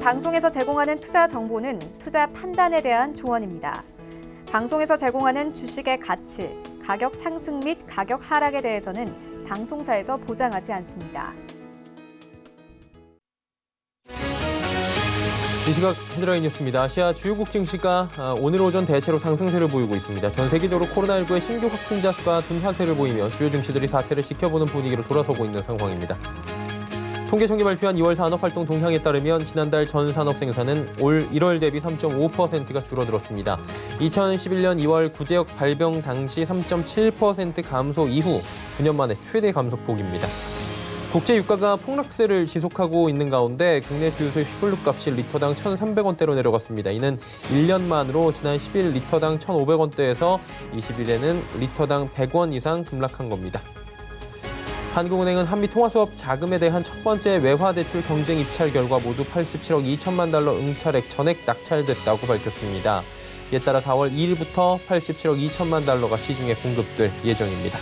방송에서 제공하는 투자 정보는 투자 판단에 대한 조언입니다. 방송에서 제공하는 주식의 가치, 가격 상승 및 가격 하락에 대해서는 방송사에서 보장하지 않습니다. 이 시각 헤드라인 뉴스입니다. 아시아 주요국 증시가 오늘 오전 대체로 상승세를 보이고 있습니다. 전 세계적으로 코로나19의 신규 확진자 수가 둔화세를 보이며 주요 증시들이 사태를 지켜보는 분위기로 돌아서고 있는 상황입니다. 통계청이 발표한 2월 산업활동 동향에 따르면 지난달 전 산업 생산은 올 1월 대비 3.5%가 줄어들었습니다. 2011년 2월 구제역 발병 당시 3.7% 감소 이후 9년 만에 최대 감소폭입니다. 국제 유가가 폭락세를 지속하고 있는 가운데 국내 주유소의 휘발유값이 리터당 1,300원대로 내려갔습니다. 이는 1년 만으로 지난 10일 리터당 1,500원대에서 20일에는 리터당 100원 이상 급락한 겁니다. 한국은행은 한미 통화수업 자금에 대한 첫 번째 외화대출 경쟁 입찰 결과 모두 87억 2천만 달러 응찰액 전액 낙찰됐다고 밝혔습니다. 이에 따라 4월 2일부터 87억 2천만 달러가 시중에 공급될 예정입니다.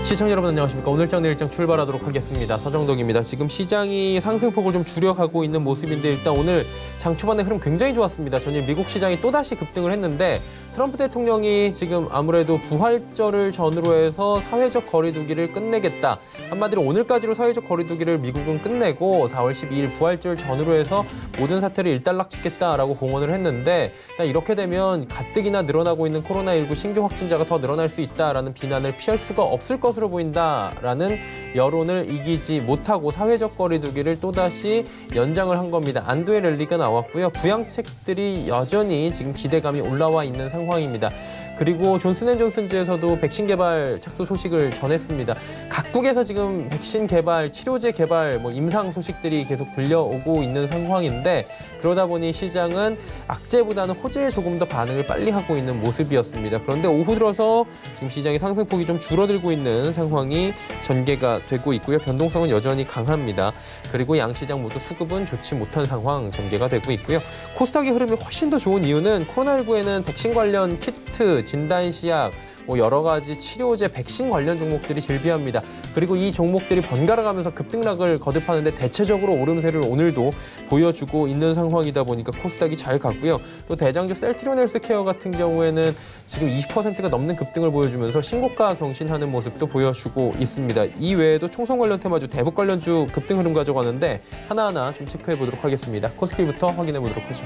시청자 여러분 안녕하십니까. 오늘장 내일장 출발하도록 하겠습니다. 서정덕입니다. 지금 시장이 상승폭을 좀 줄여가고 있는 모습인데 일단 오늘 장 초반의 흐름 굉장히 좋았습니다. 전일 미국 시장이 또다시 급등을 했는데 트럼프 대통령이 지금 아무래도 부활절을 전후로 해서 사회적 거리두기를 끝내겠다. 한마디로 오늘까지로 사회적 거리두기를 미국은 끝내고 4월 12일 부활절 전후로 해서 모든 사태를 일단락짓겠다라고 공언을 했는데 이렇게 되면 가뜩이나 늘어나고 있는 코로나19 신규 확진자가 더 늘어날 수 있다라는 비난을 피할 수가 없을 것으로 보인다라는 여론을 이기지 못하고 사회적 거리두기를 또다시 연장을 한 겁니다. 안도의 랠리가 나왔고요. 부양책들이 여전히 지금 기대감이 올라와 있는 상황입니다. 그리고 존슨앤존슨즈에서도 백신 개발 착수 소식을 전했습니다. 각국에서 지금 백신 개발, 치료제 개발, 임상 소식들이 계속 들려오고 있는 상황인데 그러다 보니 시장은 악재보다는 호재에 조금 더 반응을 빨리 하고 있는 모습이었습니다. 그런데 오후 들어서 지금 시장의 상승폭이 좀 줄어들고 있는 상황이 전개가 되고 있고요. 변동성은 여전히 강합니다. 그리고 양시장 모두 수급은 좋지 못한 상황 전개가 되고 있고요. 코스닥의 흐름이 훨씬 더 좋은 이유는 코로나19에는 백신 관련 키트, 진단시약, 여러 가지 치료제, 백신 관련 종목들이 즐비합니다. 그리고 이 종목들이 번갈아 가면서 급등락을 거듭하는데 대체적으로 오름세를 오늘도 보여주고 있는 상황이다 보니까 코스닥이 잘 갔고요. 또 대장주 셀트리온 헬스케어 같은 경우에는 지금 20%가 넘는 급등을 보여주면서 신고가 경신하는 모습도 보여주고 있습니다. 이 외에도 총선 관련 테마주, 대북 관련주 급등 흐름 가져가는데 하나하나 좀 체크해 보도록 하겠습니다. 코스피부터 확인해 보도록 하죠.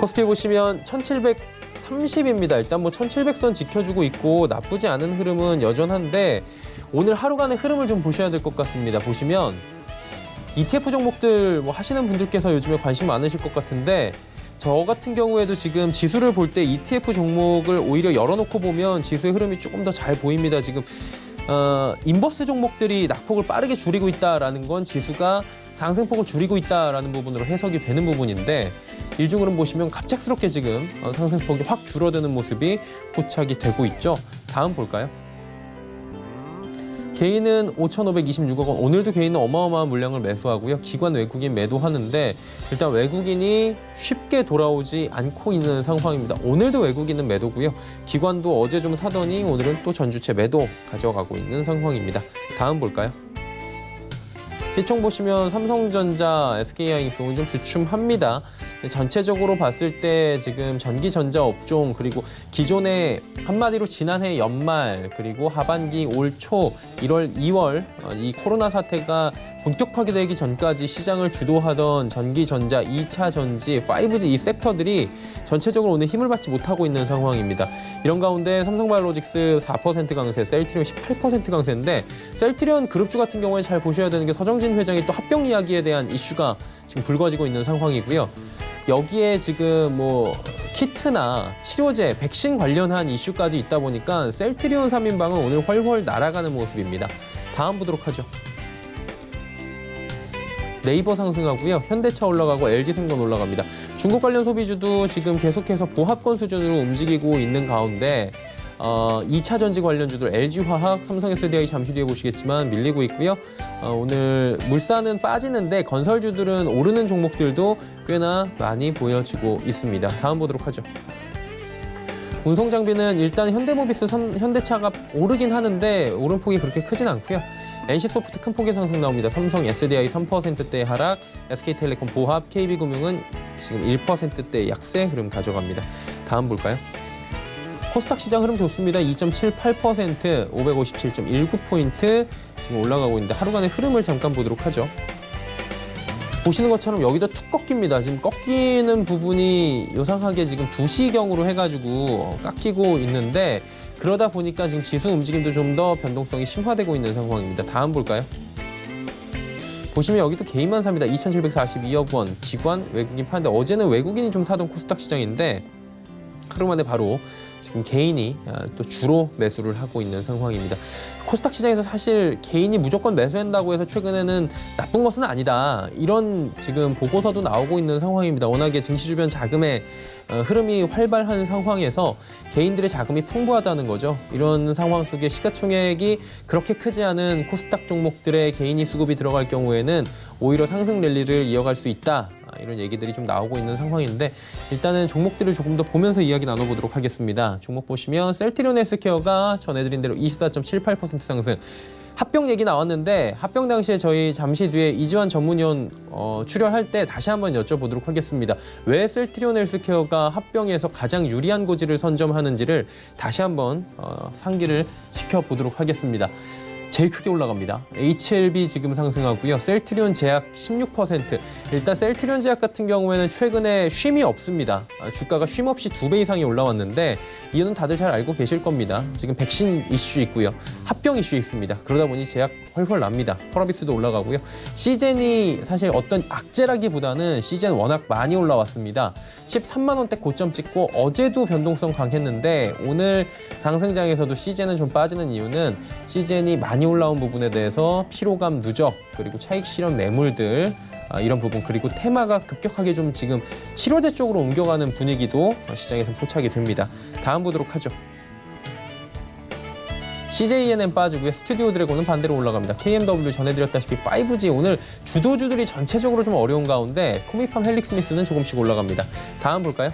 코스피 보시면 1730입니다. 일단 1700선 지켜주고 있고 나쁘지 않은 흐름은 여전한데 오늘 하루간의 흐름을 좀 보셔야 될 것 같습니다. 보시면 ETF 종목들 하시는 분들께서 요즘에 관심 많으실 것 같은데 저 같은 경우에도 지금 지수를 볼 때 ETF 종목을 오히려 열어놓고 보면 지수의 흐름이 조금 더 잘 보입니다. 지금 인버스 종목들이 낙폭을 빠르게 줄이고 있다라는 건 지수가 상승폭을 줄이고 있다라는 부분으로 해석이 되는 부분인데 일중 흐름 보시면 갑작스럽게 지금 상승폭이 확 줄어드는 모습이 포착이 되고 있죠. 다음 볼까요? 개인은 5,526억 원, 오늘도 개인은 어마어마한 물량을 매수하고요. 기관 외국인 매도하는데 일단 외국인이 쉽게 돌아오지 않고 있는 상황입니다. 오늘도 외국인은 매도고요. 기관도 어제 좀 사더니 오늘은 또 전주채 매도 가져가고 있는 상황입니다. 다음 볼까요? 시총 보시면 삼성전자, SK하이닉스 오늘 좀 주춤합니다. 전체적으로 봤을 때 지금 전기전자 업종 그리고 기존에 한마디로 지난해 연말 그리고 하반기 올 초 1월, 2월 이 코로나 사태가 본격화되기 되기 전까지 시장을 주도하던 전기전자, 2차 전지, 5G 이 섹터들이 전체적으로 오늘 힘을 받지 못하고 있는 상황입니다. 이런 가운데 삼성바이오로직스 4% 강세, 셀트리온 18% 강세인데 셀트리온 그룹주 같은 경우에 잘 보셔야 되는 게 서정진 회장이 또 합병 이야기에 대한 이슈가 지금 불거지고 있는 상황이고요. 여기에 지금 키트나 치료제, 백신 관련한 이슈까지 있다 보니까 셀트리온 3인방은 오늘 훨훨 날아가는 모습입니다. 다음 보도록 하죠. 네이버 상승하고요. 현대차 올라가고 LG생명 올라갑니다. 중국 관련 소비주도 지금 계속해서 보합권 수준으로 움직이고 있는 가운데 2차 전지 관련주들 LG화학, 삼성SDI 잠시 뒤에 보시겠지만 밀리고 있고요. 오늘 물산은 빠지는데 건설주들은 오르는 종목들도 꽤나 많이 보여지고 있습니다. 다음 보도록 하죠. 운송 장비는 일단 현대모비스, 현대차가 오르긴 하는데 오름폭이 그렇게 크진 않고요. NC소프트 큰 폭의 상승 나옵니다. 삼성 SDI 3%대 하락, SK텔레콤 보합, KB금융은 지금 1%대 약세 흐름 가져갑니다. 다음 볼까요? 코스닥 시장 흐름 좋습니다. 2.78%, 557.19포인트 지금 올라가고 있는데 하루간의 흐름을 잠깐 보도록 하죠. 보시는 것처럼 여기도 툭 꺾입니다. 지금 꺾이는 부분이 요상하게 지금 2시경으로 해가지고 깎이고 있는데 그러다 보니까 지금 지수 움직임도 좀 더 변동성이 심화되고 있는 상황입니다. 다음 볼까요? 보시면 여기도 개인만 삽니다. 2,742억 원, 기관, 외국인 파는데 어제는 외국인이 좀 사던 코스닥 시장인데 하루 만에 바로 지금 개인이 또 주로 매수를 하고 있는 상황입니다. 코스닥 시장에서 사실 개인이 무조건 매수한다고 해서 최근에는 나쁜 것은 아니다. 이런 지금 보고서도 나오고 있는 상황입니다. 워낙에 증시 주변 자금의 흐름이 활발한 상황에서 개인들의 자금이 풍부하다는 거죠. 이런 상황 속에 시가총액이 그렇게 크지 않은 코스닥 종목들의 개인이 수급이 들어갈 경우에는 오히려 상승 랠리를 이어갈 수 있다. 이런 얘기들이 좀 나오고 있는 상황인데 일단은 종목들을 조금 더 보면서 이야기 나눠보도록 하겠습니다. 종목 보시면 셀트리온 헬스케어가 전해드린 대로 24.78% 상승. 합병 얘기 나왔는데 합병 당시에 저희 잠시 뒤에 이지환 전문위원 출연할 때 다시 한번 여쭤보도록 하겠습니다. 왜 셀트리온 헬스케어가 합병에서 가장 유리한 고지를 선점하는지를 다시 한번 상기를 시켜보도록 하겠습니다. 제일 크게 올라갑니다. HLB 지금 상승하고요. 셀트리온 제약 16%. 일단 셀트리온 제약 같은 경우에는 최근에 쉼이 없습니다. 주가가 쉼 없이 2배 이상이 올라왔는데 이유는 다들 잘 알고 계실 겁니다. 지금 백신 이슈 있고요. 합병 이슈 있습니다. 그러다 보니 제약 훨훨 납니다. 펄어비스도 올라가고요. 시젠이 사실 어떤 악재라기보다는 시젠 워낙 많이 올라왔습니다. 13만 원대 고점 찍고 어제도 변동성 강했는데 오늘 상승장에서도 시젠은 좀 빠지는 이유는 시젠이 많이 올라온 부분에 대해서 피로감 누적 그리고 차익 실현 매물들 이런 부분 그리고 테마가 급격하게 좀 지금 치료제 쪽으로 옮겨가는 분위기도 시장에서 포착이 됩니다. 다음 보도록 하죠. CJENM 빠지고요. 스튜디오 드래곤은 반대로 올라갑니다. KMW 전해드렸다시피 5G 오늘 주도주들이 전체적으로 좀 어려운 가운데 코미팜 헬릭스미스는 조금씩 올라갑니다. 다음 볼까요?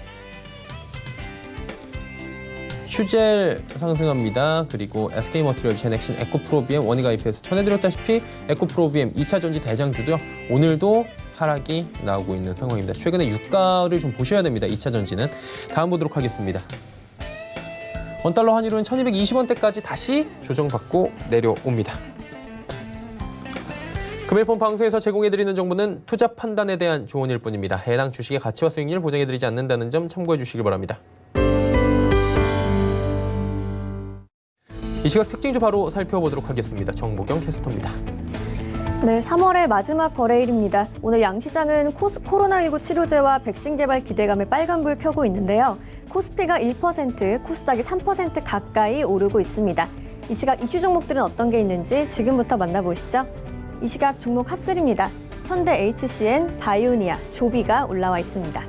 슈젤 상승합니다. 그리고 SK머티리얼, 제넥신, 에코프로비엠, 원익 IPS 전해드렸다시피 에코프로비엠 2차 전지 대장주도요. 오늘도 하락이 나오고 있는 상황입니다. 최근에 유가를 좀 보셔야 됩니다. 2차 전지는. 다음 보도록 하겠습니다. 원달러 환율은 1220원대까지 다시 조정받고 내려옵니다. 금일폰 방송에서 제공해드리는 정보는 투자 판단에 대한 조언일 뿐입니다. 해당 주식의 가치와 수익률 보장해드리지 않는다는 점 참고해 주시기 바랍니다. 이 시각 특징주 바로 살펴보도록 하겠습니다. 정보경 캐스터입니다. 네, 3월의 마지막 거래일입니다. 오늘 양시장은 코로나19 치료제와 백신 개발 기대감에 빨간불 켜고 있는데요. 코스피가 1%, 코스닥이 3% 가까이 오르고 있습니다. 이 시각 이슈 종목들은 어떤 게 있는지 지금부터 만나보시죠. 이 시각 종목 핫3입니다. 현대 HCN, 바이오니아, 조비가 올라와 있습니다.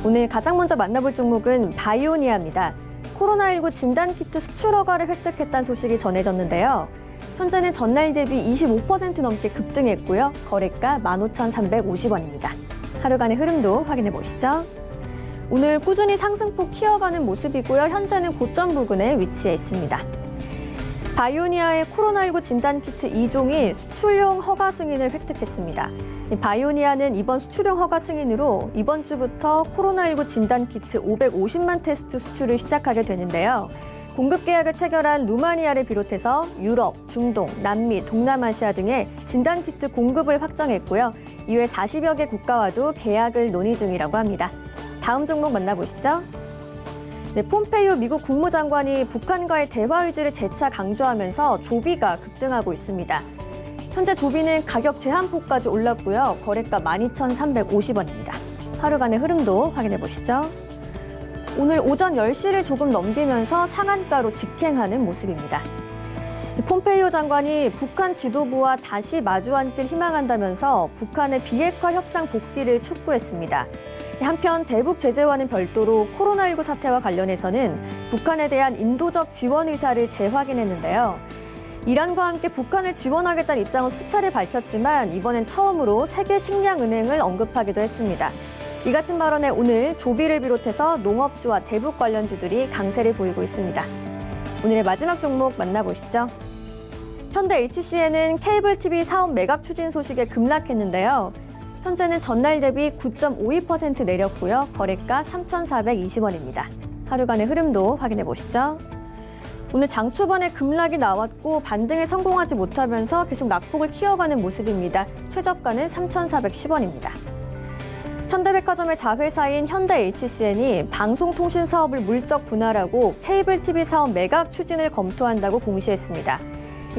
오늘 가장 먼저 만나볼 종목은 바이오니아입니다. 코로나19 진단키트 수출 허가를 획득했다는 소식이 전해졌는데요. 현재는 전날 대비 25% 넘게 급등했고요. 거래가 15,350원입니다. 하루간의 흐름도 확인해 보시죠. 오늘 꾸준히 상승폭 키워가는 모습이고요. 현재는 고점 부근에 위치해 있습니다. 바이오니아의 코로나19 진단키트 2종이 수출용 허가 승인을 획득했습니다. 바이오니아는 이번 수출용 허가 승인으로 이번 주부터 코로나19 진단키트 550만 테스트 수출을 시작하게 되는데요. 공급 계약을 체결한 루마니아를 비롯해서 유럽, 중동, 남미, 동남아시아 등의 진단키트 공급을 확정했고요. 이외 40여 개 국가와도 계약을 논의 중이라고 합니다. 다음 종목 만나보시죠. 네, 폼페이오 미국 국무장관이 북한과의 대화 의지를 재차 강조하면서 조비가 급등하고 있습니다. 현재 조비는 가격 제한폭까지 올랐고요. 거래가 12,350원입니다. 하루간의 흐름도 확인해 보시죠. 오늘 오전 10시를 조금 넘기면서 상한가로 직행하는 모습입니다. 폼페이오 장관이 북한 지도부와 다시 마주 앉길 희망한다면서 북한의 비핵화 협상 복귀를 촉구했습니다. 한편 대북 제재와는 별도로 코로나19 사태와 관련해서는 북한에 대한 인도적 지원 의사를 재확인했는데요. 이란과 함께 북한을 지원하겠다는 입장은 수차례 밝혔지만 이번엔 처음으로 세계식량은행을 언급하기도 했습니다. 이 같은 발언에 오늘 조비를 비롯해서 농업주와 대북 관련주들이 강세를 보이고 있습니다. 오늘의 마지막 종목 만나보시죠. 현대 HCN은 케이블 TV 사업 매각 추진 소식에 급락했는데요. 현재는 전날 대비 9.52% 내렸고요. 거래가 3,420원입니다. 하루간의 흐름도 확인해 보시죠. 오늘 장 초반에 급락이 나왔고 반등에 성공하지 못하면서 계속 낙폭을 키워가는 모습입니다. 최저가는 3,410원입니다. 현대백화점의 자회사인 현대 HCN이 방송통신 사업을 물적 분할하고 케이블 TV 사업 매각 추진을 검토한다고 공시했습니다.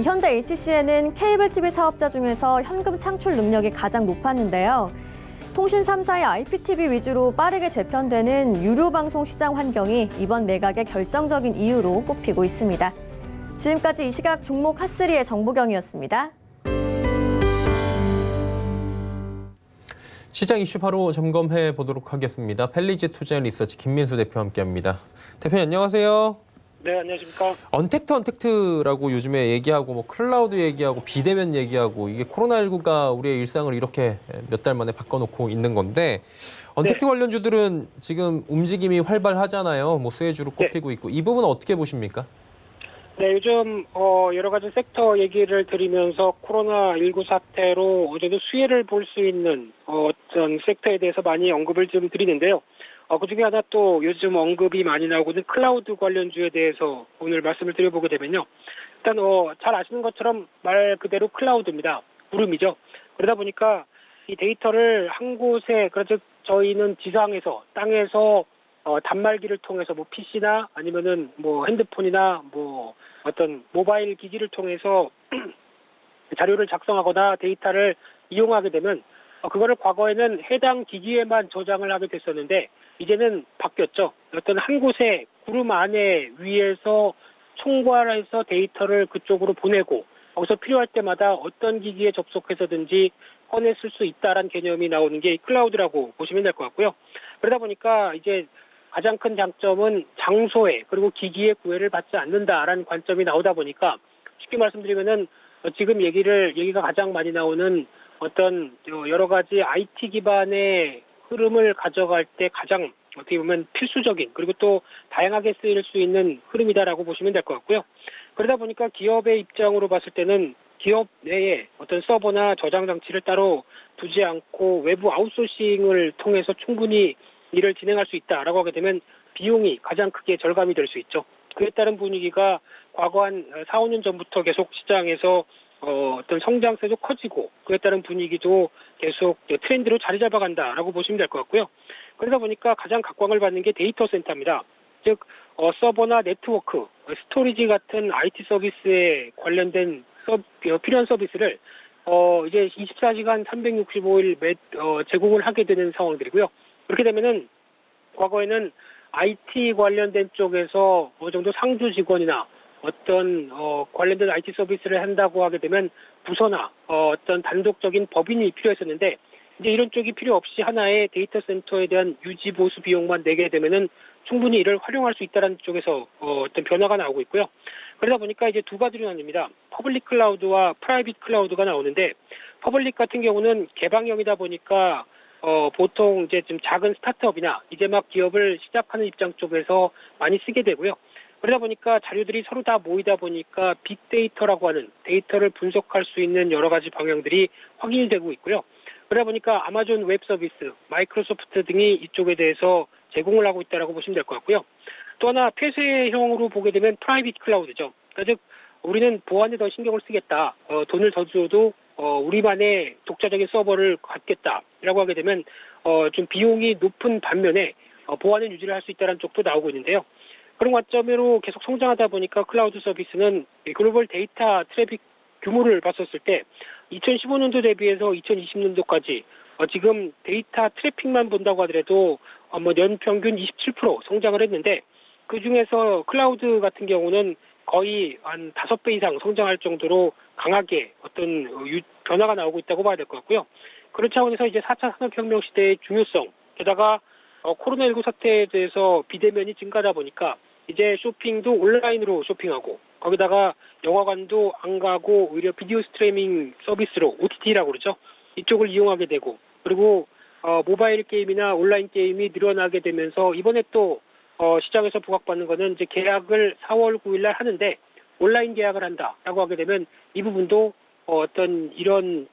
현대 HCN은 케이블 TV 사업자 중에서 현금 창출 능력이 가장 높았는데요. 통신 3사의 IPTV 위주로 빠르게 재편되는 유료 방송 시장 환경이 이번 매각의 결정적인 이유로 꼽히고 있습니다. 지금까지 이 시각 종목 핫3의 정보경이었습니다. 시장 이슈 바로 점검해 보도록 하겠습니다. 펠리즈 투자 리서치 김민수 대표와 함께합니다. 대표님 안녕하세요. 네, 안녕하십니까. 언택트라고 요즘에 얘기하고 뭐 클라우드 얘기하고 비대면 얘기하고 이게 코로나19가 우리의 일상을 이렇게 몇 달 만에 바꿔놓고 있는 건데 언택트 관련주들은 지금 움직임이 활발하잖아요. 뭐 수혜주로 꼽히고 있고 이 부분은 어떻게 보십니까? 네, 요즘 여러 가지 섹터 얘기를 드리면서 코로나19 사태로 어느 정도 수혜를 볼 수 있는 어떤 섹터에 대해서 많이 언급을 좀 드리는데요. 그중에 하나 또 요즘 언급이 많이 나오고 있는 클라우드 관련주에 대해서 오늘 말씀을 드려보게 되면요. 일단 잘 아시는 것처럼 말 그대로 클라우드입니다. 구름이죠. 그러다 보니까 이 데이터를 한 곳에, 그렇죠. 저희는 지상에서, 땅에서 단말기를 통해서 뭐 PC나 아니면은 뭐 핸드폰이나 뭐 어떤 모바일 기기를 통해서 자료를 작성하거나 데이터를 이용하게 되면 그거를 과거에는 해당 기기에만 저장을 하게 됐었는데 이제는 바뀌었죠. 어떤 한 곳에 구름 안에 위에서 총괄해서 데이터를 그쪽으로 보내고 거기서 필요할 때마다 어떤 기기에 접속해서든지 꺼내 쓸 수 있다라는 개념이 나오는 게 클라우드라고 보시면 될 것 같고요. 그러다 보니까 이제 가장 큰 장점은 장소에 그리고 기기의 구애를 받지 않는다라는 관점이 나오다 보니까 쉽게 말씀드리면은 지금 얘기가 가장 많이 나오는 어떤 여러 가지 IT 기반의 흐름을 가져갈 때 가장 어떻게 보면 필수적인 그리고 또 다양하게 쓰일 수 있는 흐름이다라고 보시면 될 것 같고요. 그러다 보니까 기업의 입장으로 봤을 때는 기업 내에 어떤 서버나 저장 장치를 따로 두지 않고 외부 아웃소싱을 통해서 충분히 일을 진행할 수 있다라고 하게 되면 비용이 가장 크게 절감이 될 수 있죠. 그에 따른 분위기가 과거 한 4, 5년 전부터 계속 시장에서 어떤 성장세도 커지고 그에 따른 분위기도 계속 트렌드로 자리 잡아간다라고 보시면 될 것 같고요. 그러다 보니까 가장 각광을 받는 게 데이터 센터입니다. 즉 서버나 네트워크, 스토리지 같은 IT 서비스에 관련된 필요한 서비스를 이제 24시간 365일 제공을 하게 되는 상황들이고요. 그렇게 되면은 과거에는 IT 관련된 쪽에서 어느 정도 상주 직원이나 어떤 관련된 IT 서비스를 한다고 하게 되면 부서나 어떤 단독적인 법인이 필요했었는데 이제 이런 쪽이 필요 없이 하나의 데이터 센터에 대한 유지 보수 비용만 내게 되면은 충분히 이를 활용할 수 있다는 쪽에서 어떤 변화가 나오고 있고요. 그러다 보니까 이제 두 가지로 나뉩니다. 퍼블릭 클라우드와 프라이빗 클라우드가 나오는데 퍼블릭 같은 경우는 개방형이다 보니까 보통 이제 좀 작은 스타트업이나 이제 막 기업을 시작하는 입장 쪽에서 많이 쓰게 되고요. 그러다 보니까 자료들이 서로 다 모이다 보니까 빅데이터라고 하는 데이터를 분석할 수 있는 여러 가지 방향들이 확인이 되고 있고요. 그러다 보니까 아마존 웹 서비스, 마이크로소프트 등이 이쪽에 대해서 제공을 하고 있다라고 보시면 될 것 같고요. 또 하나 폐쇄형으로 보게 되면 프라이빗 클라우드죠. 그러니까 즉 우리는 보안에 더 신경을 쓰겠다. 돈을 더 줘도 우리만의 독자적인 서버를 갖겠다라고 하게 되면 좀 비용이 높은 반면에 보안을 유지를 할 수 있다는 쪽도 나오고 있는데요. 그런 관점으로 계속 성장하다 보니까 클라우드 서비스는 글로벌 데이터 트래픽 규모를 봤었을 때 2015년도 대비해서 2020년도까지 지금 데이터 트래픽만 본다고 하더라도 연평균 27% 성장을 했는데 그중에서 클라우드 같은 경우는 거의 한 5배 이상 성장할 정도로 강하게 어떤 변화가 나오고 있다고 봐야 될 것 같고요. 그런 차원에서 이제 4차 산업혁명 시대의 중요성, 게다가 코로나19 사태에 대해서 비대면이 증가하다 보니까 이제 쇼핑도 온라인으로 쇼핑하고 거기다가 영화관도 안 가고 오히려 비디오 스트리밍 서비스로 OTT라고 그러죠. 이쪽을 이용하게 되고 그리고 모바일 게임이나 온라인 게임이 늘어나게 되면서 이번에 또 시장에서 부각받는 거는 이제 계약을 4월 9일 날 하는데 온라인 계약을 한다라고 하게 되면 이 부분도 어떤 이런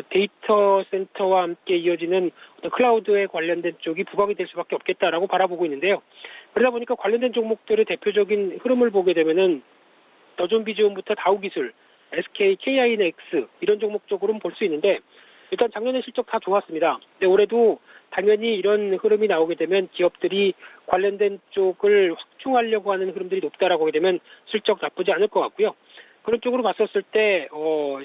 데이터 센터와 함께 이어지는 어떤 클라우드에 관련된 쪽이 부각이 될 수밖에 없겠다라고 바라보고 있는데요. 그러다 보니까 관련된 종목들의 대표적인 흐름을 보게 되면은 더존비즈온부터 다우기술, SK, KINX 이런 종목 쪽으로는 볼 수 있는데 일단 작년에 실적 다 좋았습니다. 근데 올해도 당연히 이런 흐름이 나오게 되면 기업들이 관련된 쪽을 확충하려고 하는 흐름들이 높다라고 하게 되면 실적 나쁘지 않을 것 같고요. 그런 쪽으로 봤었을 때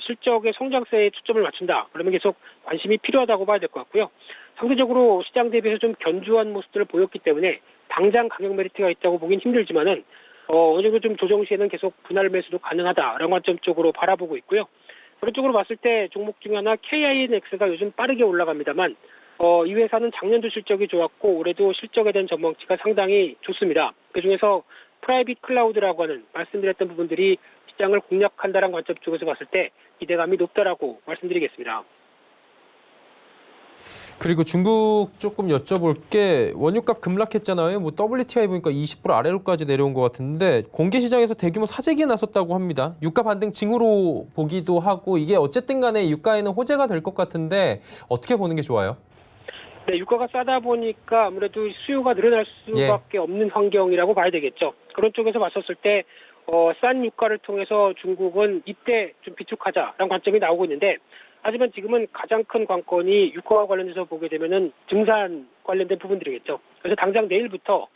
실적의 성장세에 초점을 맞춘다. 그러면 계속 관심이 필요하다고 봐야 될 것 같고요. 상대적으로 시장 대비해서 좀 견주한 모습들을 보였기 때문에 당장 가격 메리트가 있다고 보긴 힘들지만은 어느 정도 좀 조정 시에는 계속 분할 매수도 가능하다라는 관점 쪽으로 바라보고 있고요. 그런 쪽으로 봤을 때 종목 중에 하나 KINX가 요즘 빠르게 올라갑니다만 이 회사는 작년도 실적이 좋았고 올해도 실적에 대한 전망치가 상당히 좋습니다. 그중에서 프라이빗 클라우드라고 하는 말씀드렸던 부분들이 시장을 공략한다는 관점 쪽에서 봤을 때 기대감이 높다라고 말씀드리겠습니다. 그리고 중국 조금 여쭤볼 게 원유값 급락했잖아요. 뭐 WTI 보니까 20% 아래로까지 내려온 것 같은데 공개 시장에서 대규모 사재기에 나섰다고 합니다. 유가 반등 징후로 보기도 하고 이게 어쨌든 간에 유가에는 호재가 될 것 같은데 어떻게 보는 게 좋아요? 네, 유가가 싸다 보니까 아무래도 수요가 늘어날 수밖에 없는 환경이라고 봐야 되겠죠. 그런 쪽에서 봤었을 때 싼 유가를 통해서 중국은 이때 좀 비축하자라는 관점이 나오고 있는데 하지만 지금은 가장 큰 관건이 유가와 관련해서 보게 되면은 증산 관련된 부분들이겠죠. 그래서 당장 내일부터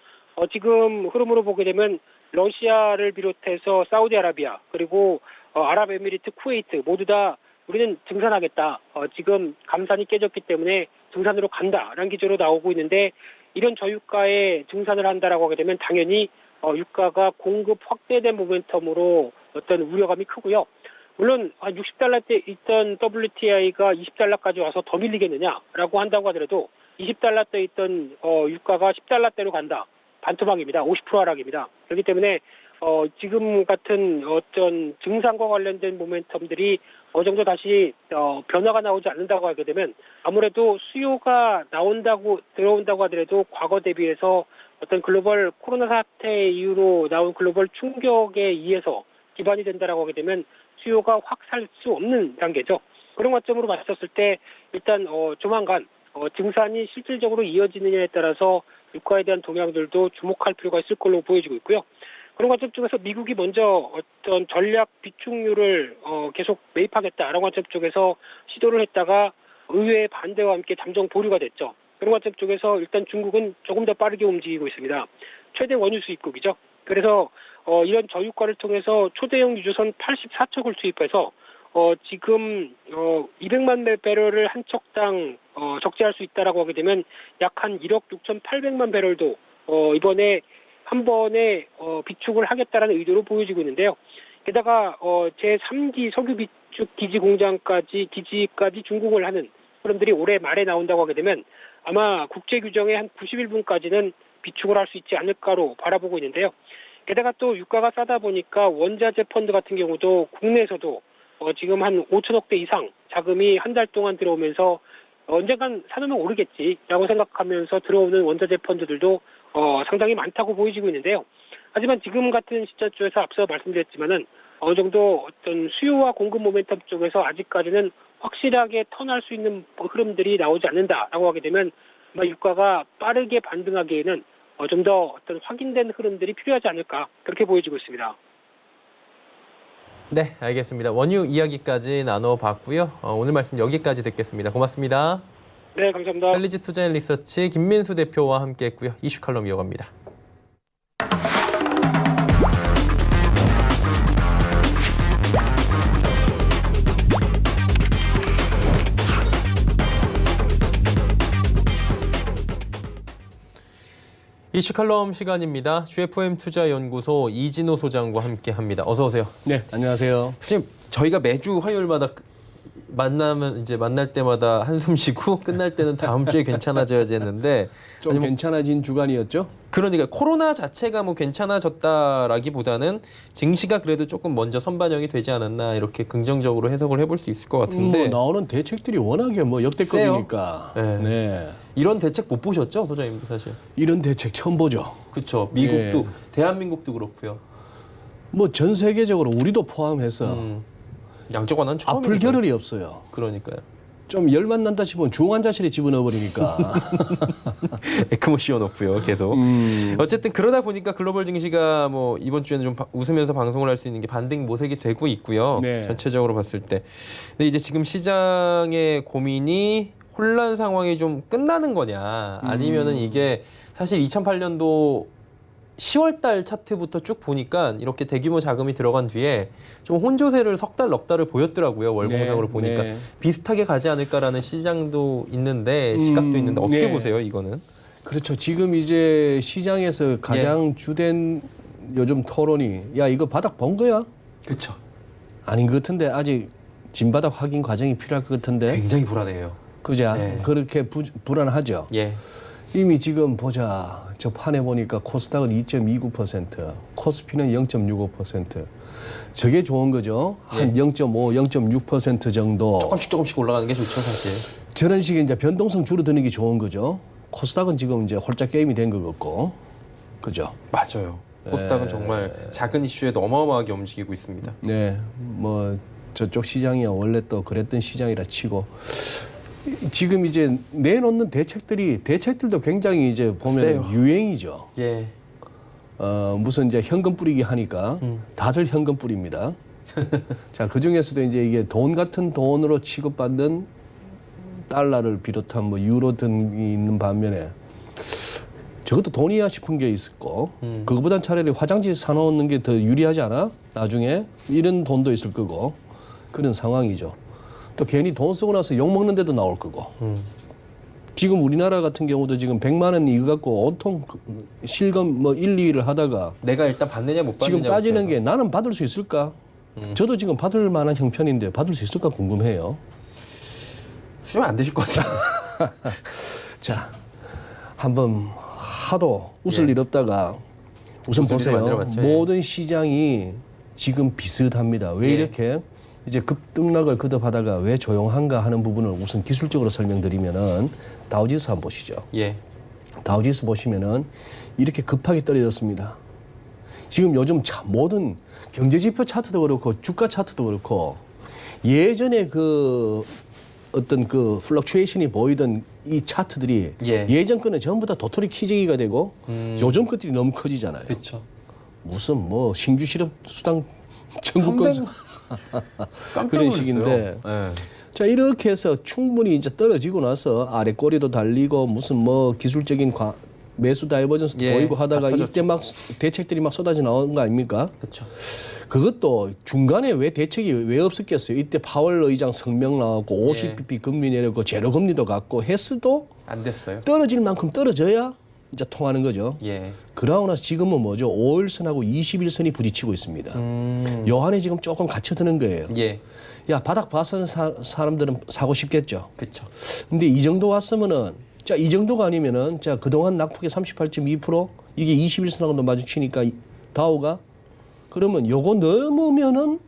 지금 흐름으로 보게 되면 러시아를 비롯해서 사우디아라비아 그리고 아랍에미리트, 쿠웨이트 모두 다 우리는 증산하겠다. 지금 감산이 깨졌기 때문에 증산으로 간다라는 기조로 나오고 있는데 이런 저유가에 증산을 한다라고 하게 되면 당연히 유가가 공급 확대된 모멘텀으로 어떤 우려감이 크고요. 물론 한 60달러대 있던 WTI가 20달러까지 와서 더 밀리겠느냐라고 한다고 하더라도 20달러대 있던 유가가 10달러대로 간다. 반토막입니다. 50% 하락입니다. 그렇기 때문에 지금 같은 어떤 증산과 관련된 모멘텀들이 어느 정도 다시 변화가 나오지 않는다고 하게 되면 아무래도 수요가 들어온다고 하더라도 과거 대비해서 어떤 글로벌 코로나 사태 이후로 나온 글로벌 충격에 의해서 기반이 된다라고 하게 되면 수요가 확 살 수 없는 단계죠. 그런 관점으로 봤었을 때 일단 조만간 증산이 실질적으로 이어지느냐에 따라서 유가에 대한 동향들도 주목할 필요가 있을 걸로 보여지고 있고요. 그런 관점 쪽에서 미국이 먼저 어떤 전략 비축률을 계속 매입하겠다라는 관점 쪽에서 시도를 했다가 의회의 반대와 함께 잠정 보류가 됐죠. 그런 관점 쪽에서 일단 중국은 조금 더 빠르게 움직이고 있습니다. 최대 원유 수입국이죠. 그래서 이런 저유가를 통해서 초대형 유조선 84척을 투입해서 지금 200만 배럴을 한 척당 적재할 수 있다라고 하게 되면 약 한 1억 6,800만 배럴도 이번에 한 번에 비축을 하겠다라는 의도로 보여지고 있는데요. 게다가 제3기 석유 비축 기지까지 준공을 하는 사람들이 올해 말에 나온다고 하게 되면 아마 국제 규정의 한 91분까지는 비축을 할 수 있지 않을까로 바라보고 있는데요. 게다가 또 유가가 싸다 보니까 원자재 펀드 같은 경우도 국내에서도 지금 한 5천억 대 이상 자금이 한 달 동안 들어오면서 언젠간 사놓으면 오르겠지라고 생각하면서 들어오는 원자재 펀드들도 상당히 많다고 보여지고 있는데요. 하지만 지금 같은 시점에서 앞서 말씀드렸지만은 어느 정도 어떤 수요와 공급 모멘텀 쪽에서 아직까지는 확실하게 턴할 수 있는 흐름들이 나오지 않는다라고 하게 되면 아마 유가가 빠르게 반등하기에는 좀 더 어떤 확인된 흐름들이 필요하지 않을까 그렇게 보여지고 있습니다. 네, 알겠습니다. 원유 이야기까지 나눠봤고요. 오늘 말씀 여기까지 듣겠습니다. 고맙습니다. 네, 감사합니다. 헬리지 투자앤리서치 김민수 대표와 함께했고요. 이슈 칼럼 이어갑니다. 이슈 칼럼 시간입니다. GFM 투자연구소 이진호 소장과 함께합니다. 어서 오세요. 네, 안녕하세요. 선생님, 저희가 매주 화요일마다 만나면 이제 만날 때마다 한숨 쉬고 끝날 때는 다음 주에 괜찮아져야지 했는데 좀 아니, 뭐, 괜찮아진 주간이었죠? 그러니까 코로나 자체가 뭐 괜찮아졌다라기보다는 증시가 그래도 조금 먼저 선반영이 되지 않았나 이렇게 긍정적으로 해석을 해볼 수 있을 것 같은데 뭐 나오는 대책들이 워낙에 뭐 역대급이니까. 세요? 네. 네. 이런 대책 못 보셨죠, 소장님 사실? 이런 대책 처음 보죠. 그렇죠. 미국도 예. 대한민국도 그렇고요. 뭐 전 세계적으로 우리도 포함해서 양적 완화는 처음이죠. 앞을 겨를이 없어요. 그러니까요. 좀 열만 난다 싶으면 중환자실에 집어넣어 버리니까. 에크모 씌워놓고요, 계속. 어쨌든 그러다 보니까 글로벌 증시가 뭐 이번 주에는 좀 웃으면서 방송을 할 수 있는 게 반등 모색이 되고 있고요. 네. 전체적으로 봤을 때. 근데 이제 지금 시장의 고민이 혼란 상황이 좀 끝나는 거냐, 아니면은 이게 사실 2008년도 10월 달 차트부터 쭉 보니까 이렇게 대규모 자금이 들어간 뒤에 좀 혼조세를 석 달, 넉 달을 보였더라고요. 월봉상으로 네, 보니까. 네. 비슷하게 가지 않을까라는 시장도 있는데, 시각도 있는데 어떻게 네. 보세요, 이거는? 그렇죠. 지금 이제 시장에서 가장 주된 요즘 토론이 야 이거 바닥 본 거야? 그렇죠. 아닌 것 같은데 아직 진바닥 확인 과정이 필요할 것 같은데. 굉장히 불안해요. 그죠? 네. 그렇게 불안하죠. 예. 이미 지금 보자. 저 판에 보니까 코스닥은 2.29%, 코스피는 0.65%. 저게 좋은 거죠. 한 0.5, 0.6% 정도. 조금씩 올라가는 게 좋죠, 사실. 저런 식의 이제 변동성 줄어드는 게 좋은 거죠. 코스닥은 지금 이제 홀짝 게임이 된 것 같고. 그죠? 맞아요. 코스닥은 정말 작은 이슈에도 어마어마하게 움직이고 있습니다. 네. 뭐 저쪽 시장이 원래 또 그랬던 시장이라 치고 지금 이제 내놓는 대책들도 굉장히 이제 보면 세요. 유행이죠. 예. 무슨 이제 현금 뿌리기 하니까 다들 현금 뿌립니다. 자, 그 중에서도 이제 이게 돈 같은 돈으로 취급받는 달러를 비롯한 뭐 유로 등이 있는 반면에 저것도 돈이야 싶은 게 있었고 그거보단 차라리 화장지 사놓는 게 더 유리하지 않아? 나중에 이런 돈도 있을 거고 그런 상황이죠. 또 괜히 돈 쓰고 나서 욕 먹는 데도 나올 거고. 지금 우리나라 같은 경우도 지금 100만 원 이거 갖고 온통 실검 뭐 1, 2위를 하다가 내가 일단 받느냐 못 받느냐. 지금 따지는 게 나는 받을 수 있을까? 저도 지금 받을 만한 형편인데 받을 수 있을까 궁금해요. 쓰면 안 되실 것 같아요. 자, 한번 하도 웃을 예. 일 없다가 우선 웃을 일 보세요. 만들어봤죠, 예. 모든 시장이 지금 비슷합니다. 왜 예. 이렇게 이제 급등락을 거듭하다가 왜 조용한가 하는 부분을 우선 기술적으로 설명드리면은 다우지수 한번 보시죠. 예. 다우지수 보시면은 이렇게 급하게 떨어졌습니다. 지금 요즘 모든 경제지표 차트도 그렇고 주가 차트도 그렇고 예전에 그 어떤 그 플럭추에이션이 보이던 이 차트들이 예. 예전 거는 전부 다 도토리 키재기가 되고 요즘 것들이 너무 커지잖아요. 그렇죠. 무슨 뭐 신규 실업 수당 청구권 깜짝 그런 놀랐어요. 식인데 예. 자 이렇게 해서 충분히 이제 떨어지고 나서 아래 꼬리도 달리고 무슨 뭐 기술적인 매수 다이버전스도 예, 보이고 하다가 다 터졌죠. 이때 막 대책들이 막 쏟아져 나오는 거 아닙니까? 그렇죠. 그것도 중간에 왜 대책이 왜 없었겠어요? 이때 파월 의장 성명 나왔고 50bp 금리 내렸고 제로 금리도 갔고 했어도 안 됐어요. 떨어질 만큼 떨어져야 이제 통하는 거죠. 예. 그러고 나서 지금은 뭐죠? 5일선하고 21선이 부딪히고 있습니다. 요 안에 지금 조금 갇혀드는 거예요. 예. 야 바닥 봐서는 사람들은 사고 싶겠죠. 그렇죠. 근데 이 정도 왔으면은 자 이 정도가 아니면은 자 그동안 낙폭의 38.2% 이게 21선하고도 마주치니까 다우가 그러면 요거 넘으면은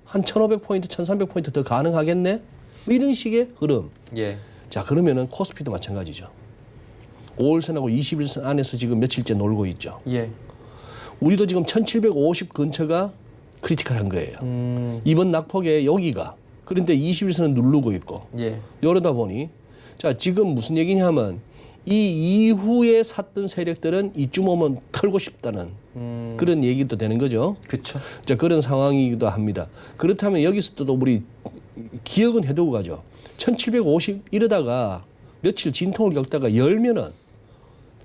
한 1,500포인트, 1,300포인트 더 가능하겠네? 뭐 이런 식의 흐름. 예. 자 그러면은 코스피도 마찬가지죠. 5월선하고 21선 안에서 지금 며칠째 놀고 있죠. 예. 우리도 지금 1750 근처가 크리티컬한 거예요. 이번 낙폭에 여기가. 그런데 21선은 누르고 있고. 예. 이러다 보니 자 지금 무슨 얘기냐면 이 이후에 샀던 세력들은 이쯤 오면 털고 싶다는 그런 얘기도 되는 거죠. 그렇죠. 자 그런 상황이기도 합니다. 그렇다면 여기서 또 우리 기억은 해두고 가죠. 1750 이러다가 며칠 진통을 겪다가 열면은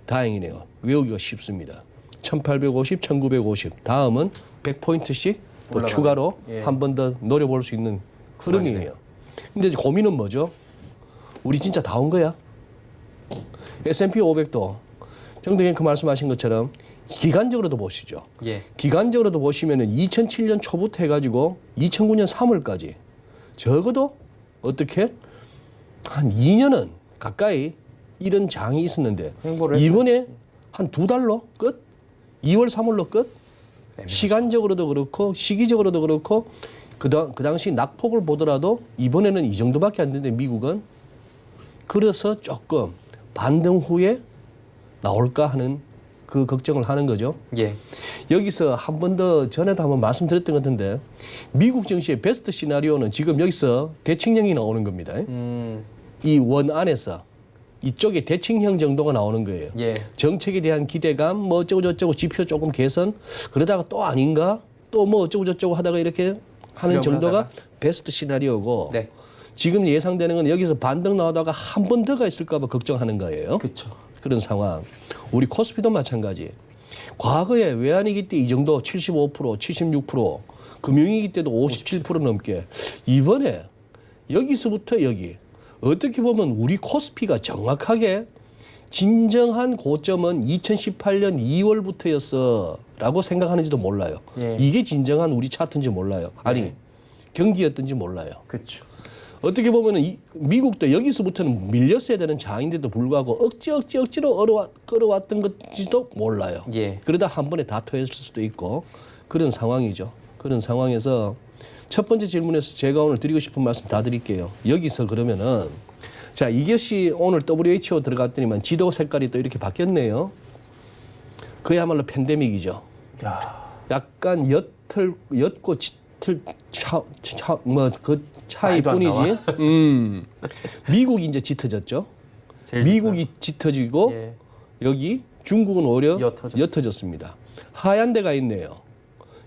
다행이네요. 외우기가 쉽습니다. 1850, 1950 다음은 100포인트씩 또 올라가네. 추가로 예. 한 번 더 노려볼 수 있는 흐름이에요. 근데 이제 고민은 뭐죠? 우리 진짜 다 온 거야? S&P 500도 정대경그 말씀하신 것처럼 기간적으로도 보시죠. 예. 기간적으로도 보시면은 2007년 초부터 해가지고 2009년 3월까지 적어도 어떻게? 한 2년은 가까이 이런 장이 있었는데 행보를 이번에 한 2달로 끝? 2월, 3월로 끝? 시간적으로도 그렇고 시기적으로도 그렇고 그 당시 낙폭을 보더라도 이번에는 이 정도밖에 안 되는데 미국은 그래서 조금 반등 후에 나올까 하는 그 걱정을 하는 거죠. 예. 여기서 한 번 더 전에도 한번 말씀드렸던 것 같은데 미국 증시의 베스트 시나리오는 지금 여기서 대칭형이 나오는 겁니다. 이 원 안에서 이쪽에 대칭형 정도가 나오는 거예요. 예. 정책에 대한 기대감, 뭐 어쩌고 저쩌고 지표 조금 개선, 그러다가 또 아닌가, 또 뭐 어쩌고 저쩌고 하다가 이렇게 하는 수렴을 정도가 하다가. 베스트 시나리오고 네. 지금 예상되는 건 여기서 반등 나오다가 한 번 더가 있을까 봐 걱정하는 거예요. 그렇죠. 그런 상황. 우리 코스피도 마찬가지. 과거에 외환위기 때 이 정도 75%, 76%, 금융위기 때도 57% 넘게 이번에 여기서부터 여기 어떻게 보면 우리 코스피가 정확하게 진정한 고점은 2018년 2월부터였어라고 생각하는지도 몰라요. 예. 이게 진정한 우리 차트인지 몰라요. 아니 네. 경기였던지 몰라요. 그렇죠. 어떻게 보면은 미국도 여기서부터는 밀렸어야 되는 장인데도 불구하고 억지로 끌어왔던 것지도 몰라요. 예. 그러다 한 번에 다 토했을 수도 있고 그런 상황이죠. 그런 상황에서 첫 번째 질문에서 제가 오늘 드리고 싶은 말씀 다 드릴게요. 여기서 그러면은 자 이것이 오늘 WHO 들어갔더니만 지도 색깔이 또 이렇게 바뀌었네요. 그야말로 팬데믹이죠. 야. 약간 옅고 짙을 뭐그 말도 안 나와. 차이뿐이지. 미국이 이제 짙어졌죠. 제일 미국이 짙어지고 예. 여기 중국은 오히려 옅어졌어요. 옅어졌습니다. 하얀 데가 있네요.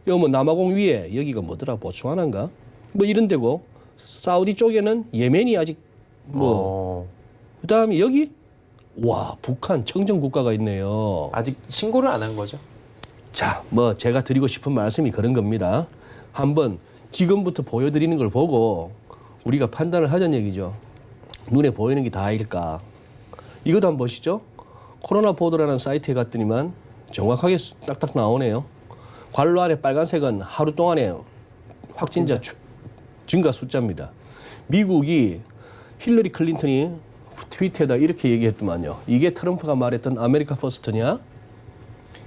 요 뭐 남아공 위에 여기가 뭐더라 보츠와나인가 뭐 이런 데고 사우디 쪽에는 예멘이 아직 뭐 그다음에 여기 와 북한 청정 국가가 있네요. 아직 신고를 안 한 거죠? 자, 뭐 제가 드리고 싶은 말씀이 그런 겁니다. 한번 지금부터 보여드리는 걸 보고 우리가 판단을 하자는 얘기죠. 눈에 보이는 게 다일까? 이것도 한번 보시죠. 코로나 보도라는 사이트에 갔더니만 정확하게 딱딱 나오네요. 괄호 아래 빨간색은 하루 동안의 확진자 증가 숫자입니다. 미국이 힐러리 클린턴이 트위터에다 이렇게 얘기했더만요. 이게 트럼프가 말했던 아메리카 퍼스트냐?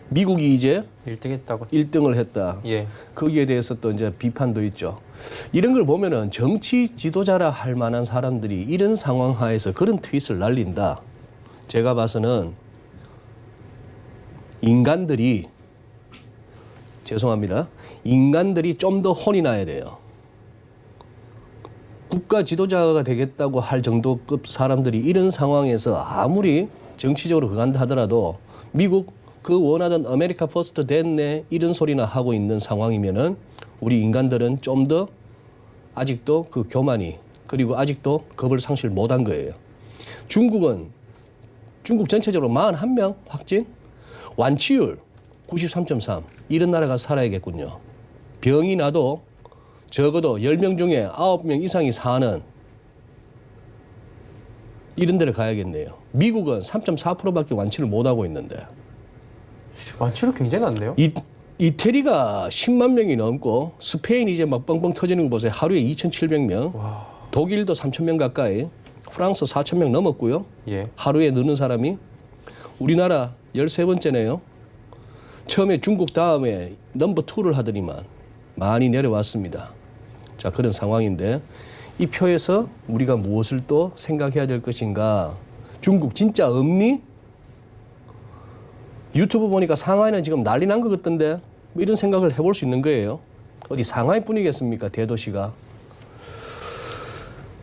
미국이 이제 1등 했다고. 1등을 했다. 예. 거기에 대해서 또 이제 비판도 있죠. 이런 걸 보면은 정치 지도자라 할 만한 사람들이 이런 상황 하에서 그런 트윗을 날린다. 제가 봐서는 인간들이 좀 더 혼이 나야 돼요. 국가 지도자가 되겠다고 할 정도급 사람들이 이런 상황에서 아무리 정치적으로 그간다 하더라도 미국 그 원하던 아메리카 퍼스트 됐네 이런 소리나 하고 있는 상황이면은 우리 인간들은 좀 더 아직도 그 교만이 그리고 아직도 겁을 상실 못한 거예요. 중국 전체적으로 41명 확진, 완치율 93.3 이런 나라가 살아야겠군요. 병이 나도 적어도 10명 중에 9명 이상이 사는 이런 데를 가야겠네요. 미국은 3.4%밖에 완치를 못하고 있는데 완치율 굉장히 낮네요. 이태리가 10만 명이 넘고 스페인이 이제 막 뻥뻥 터지는 거 보세요. 하루에 2,700명. 와. 독일도 3,000명 가까이. 프랑스 4,000명 넘었고요. 예. 하루에 느는 사람이. 우리나라 13번째네요. 처음에 중국 다음에 넘버 2를 하더니만 많이 내려왔습니다. 자, 그런 상황인데 이 표에서 우리가 무엇을 또 생각해야 될 것인가? 중국 진짜 없니? 유튜브 보니까 상하이는 지금 난리 난 것 같던데 뭐 이런 생각을 해볼 수 있는 거예요. 어디 상하이뿐이겠습니까? 대도시가.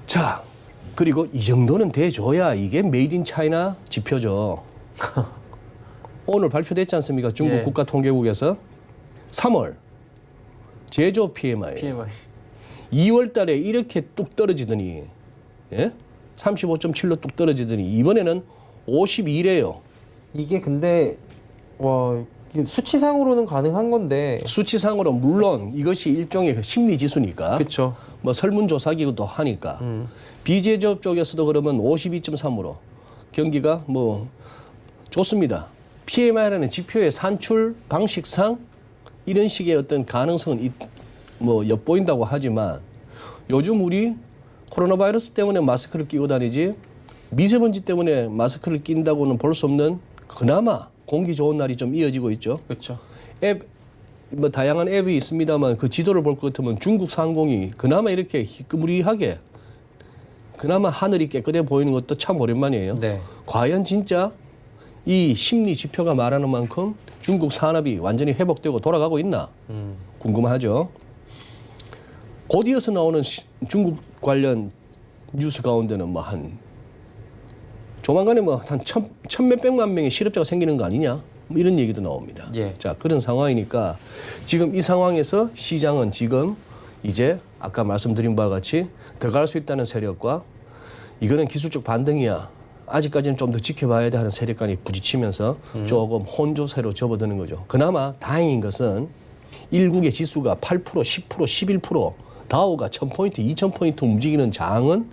자, 그리고 이 정도는 돼줘야 이게 메이드 인 차이나 지표죠. 오늘 발표됐지 않습니까? 중국 예. 국가통계국에서 3월 제조 PMI. PMI. 2월 달에 이렇게 뚝 떨어지더니 예? 35.7로 뚝 떨어지더니 이번에는 52래요. 이게 근데 와 이게 수치상으로는 가능한 건데. 수치상으로 물론 이것이 일종의 심리 지수니까 그렇죠. 뭐 설문조사기도 하니까 비제조업 쪽에서도 그러면 52.3으로 경기가 뭐 좋습니다. PMI라는 지표의 산출 방식상 이런 식의 어떤 가능성은 뭐 엿보인다고 하지만 요즘 우리 코로나 바이러스 때문에 마스크를 끼고 다니지 미세먼지 때문에 마스크를 낀다고는 볼 수 없는 그나마 공기 좋은 날이 좀 이어지고 있죠. 그렇죠. 앱, 뭐 다양한 앱이 있습니다만 그 지도를 볼 것 같으면 중국 상공이 그나마 이렇게 희끄무리하게 그나마 하늘이 깨끗해 보이는 것도 참 오랜만이에요. 네. 과연 진짜 이 심리 지표가 말하는 만큼 중국 산업이 완전히 회복되고 돌아가고 있나 궁금하죠. 곧 이어서 나오는 중국 관련 뉴스 가운데는 뭐 한 조만간에 뭐 한 천몇백만 명의 실업자가 생기는 거 아니냐 뭐 이런 얘기도 나옵니다. 예. 자, 그런 상황이니까 지금 이 상황에서 시장은 지금 이제 아까 말씀드린 바와 같이 들어갈 수 있다는 세력과 이거는 기술적 반등이야. 아직까지는 좀 더 지켜봐야 돼 하는 세력 간이 부딪히면서 조금 혼조세로 접어드는 거죠. 그나마 다행인 것은 일국의 지수가 8%, 10%, 11%, 다우가 1000포인트, 2000포인트 움직이는 장은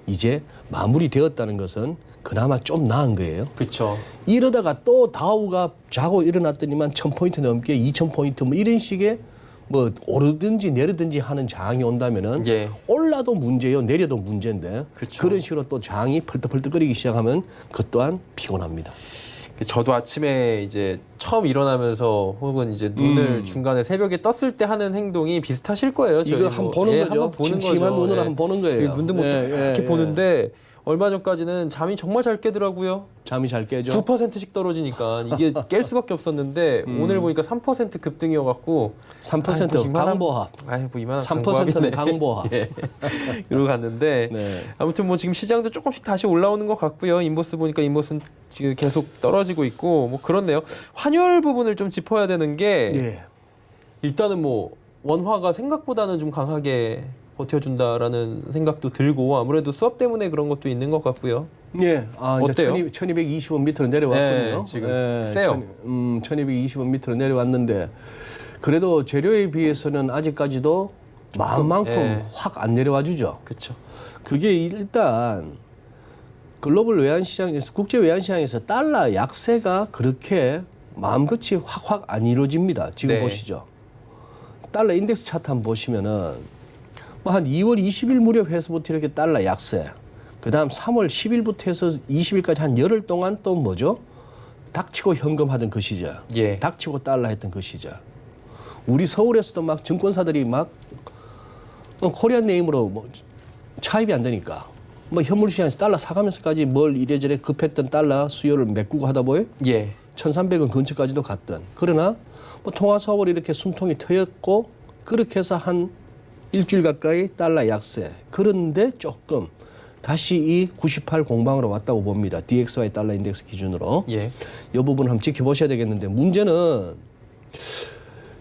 이제 마무리되었다는 것은 그나마 좀 나은 거예요. 그렇죠. 이러다가 또 다우가 자고 일어났더니만 1000포인트 넘게 2000포인트 뭐 이런 식의 뭐 오르든지 내리든지 하는 장이 온다면은 예. 올라도 문제요, 내려도 문제인데 그쵸. 그런 식으로 또 장이 펄떡펄떡거리기 시작하면 그 또한 피곤합니다. 저도 아침에 이제 처음 일어나면서 혹은 이제 눈을 중간에 새벽에 떴을 때 하는 행동이 비슷하실 거예요. 저희 이거 한번 보는 거죠. 한번 보는 침침한 거죠. 눈으로 한번 보는 거예요. 눈도 못 예, 이렇게 예, 보는데 얼마 전까지는 잠이 정말 잘 깨더라고요. 잠이 잘 깨죠. 9%씩 떨어지니까 이게 깰 수밖에 없었는데 오늘 보니까 3% 급등이어갖고 3% 강보합. 아이 뭐 이만한 3%는 강보합. 예. 이러고 갔는데 네. 아무튼 뭐 지금 시장도 조금씩 다시 올라오는 것 같고요. 인버스 보니까 인버스는 지금 계속 떨어지고 있고 뭐 그렇네요. 환율 부분을 좀 짚어야 되는 게 예. 일단은 뭐 원화가 생각보다는 좀 강하게 버텨준다라는 생각도 들고 아무래도 수업 때문에 그런 것도 있는 것 같고요. 예. 아, 이제 어때요? 1220원 밑으로 내려왔거든요. 네, 지금 세요. 1220원 밑으로 내려왔는데 그래도 재료에 비해서는 아직까지도 마음만큼 예. 확 안 내려와 주죠. 그렇죠. 그게 일단 글로벌 외환시장에서 국제 외환시장에서 달러 약세가 그렇게 마음같이 확 안 이루어집니다. 지금 네. 보시죠. 달러 인덱스 차트 한번 보시면은 뭐 한 2월 20일 무렵 해서부터 이렇게 달러 약세. 그다음 3월 10일부터 해서 20일까지 한 열흘 동안 또 뭐죠? 닥치고 현금하던 그 시절. 예. 닥치고 달러 했던 그 시절. 우리 서울에서도 막 증권사들이 막 코리안 네임으로 뭐 차입이 안 되니까 뭐 현물 시장에서 달러 사가면서까지 뭘 이래저래 급했던 달러 수요를 메꾸고 하다 보니 예. 1,300원 근처까지도 갔던. 그러나 뭐 통화 수업을 이렇게 숨통이 트였고 그렇게 해서 한 일주일 가까이 달러 약세. 그런데 조금 다시 이 98 공방으로 왔다고 봅니다. DXY 달러 인덱스 기준으로. 예. 이 부분 한번 지켜보셔야 되겠는데 문제는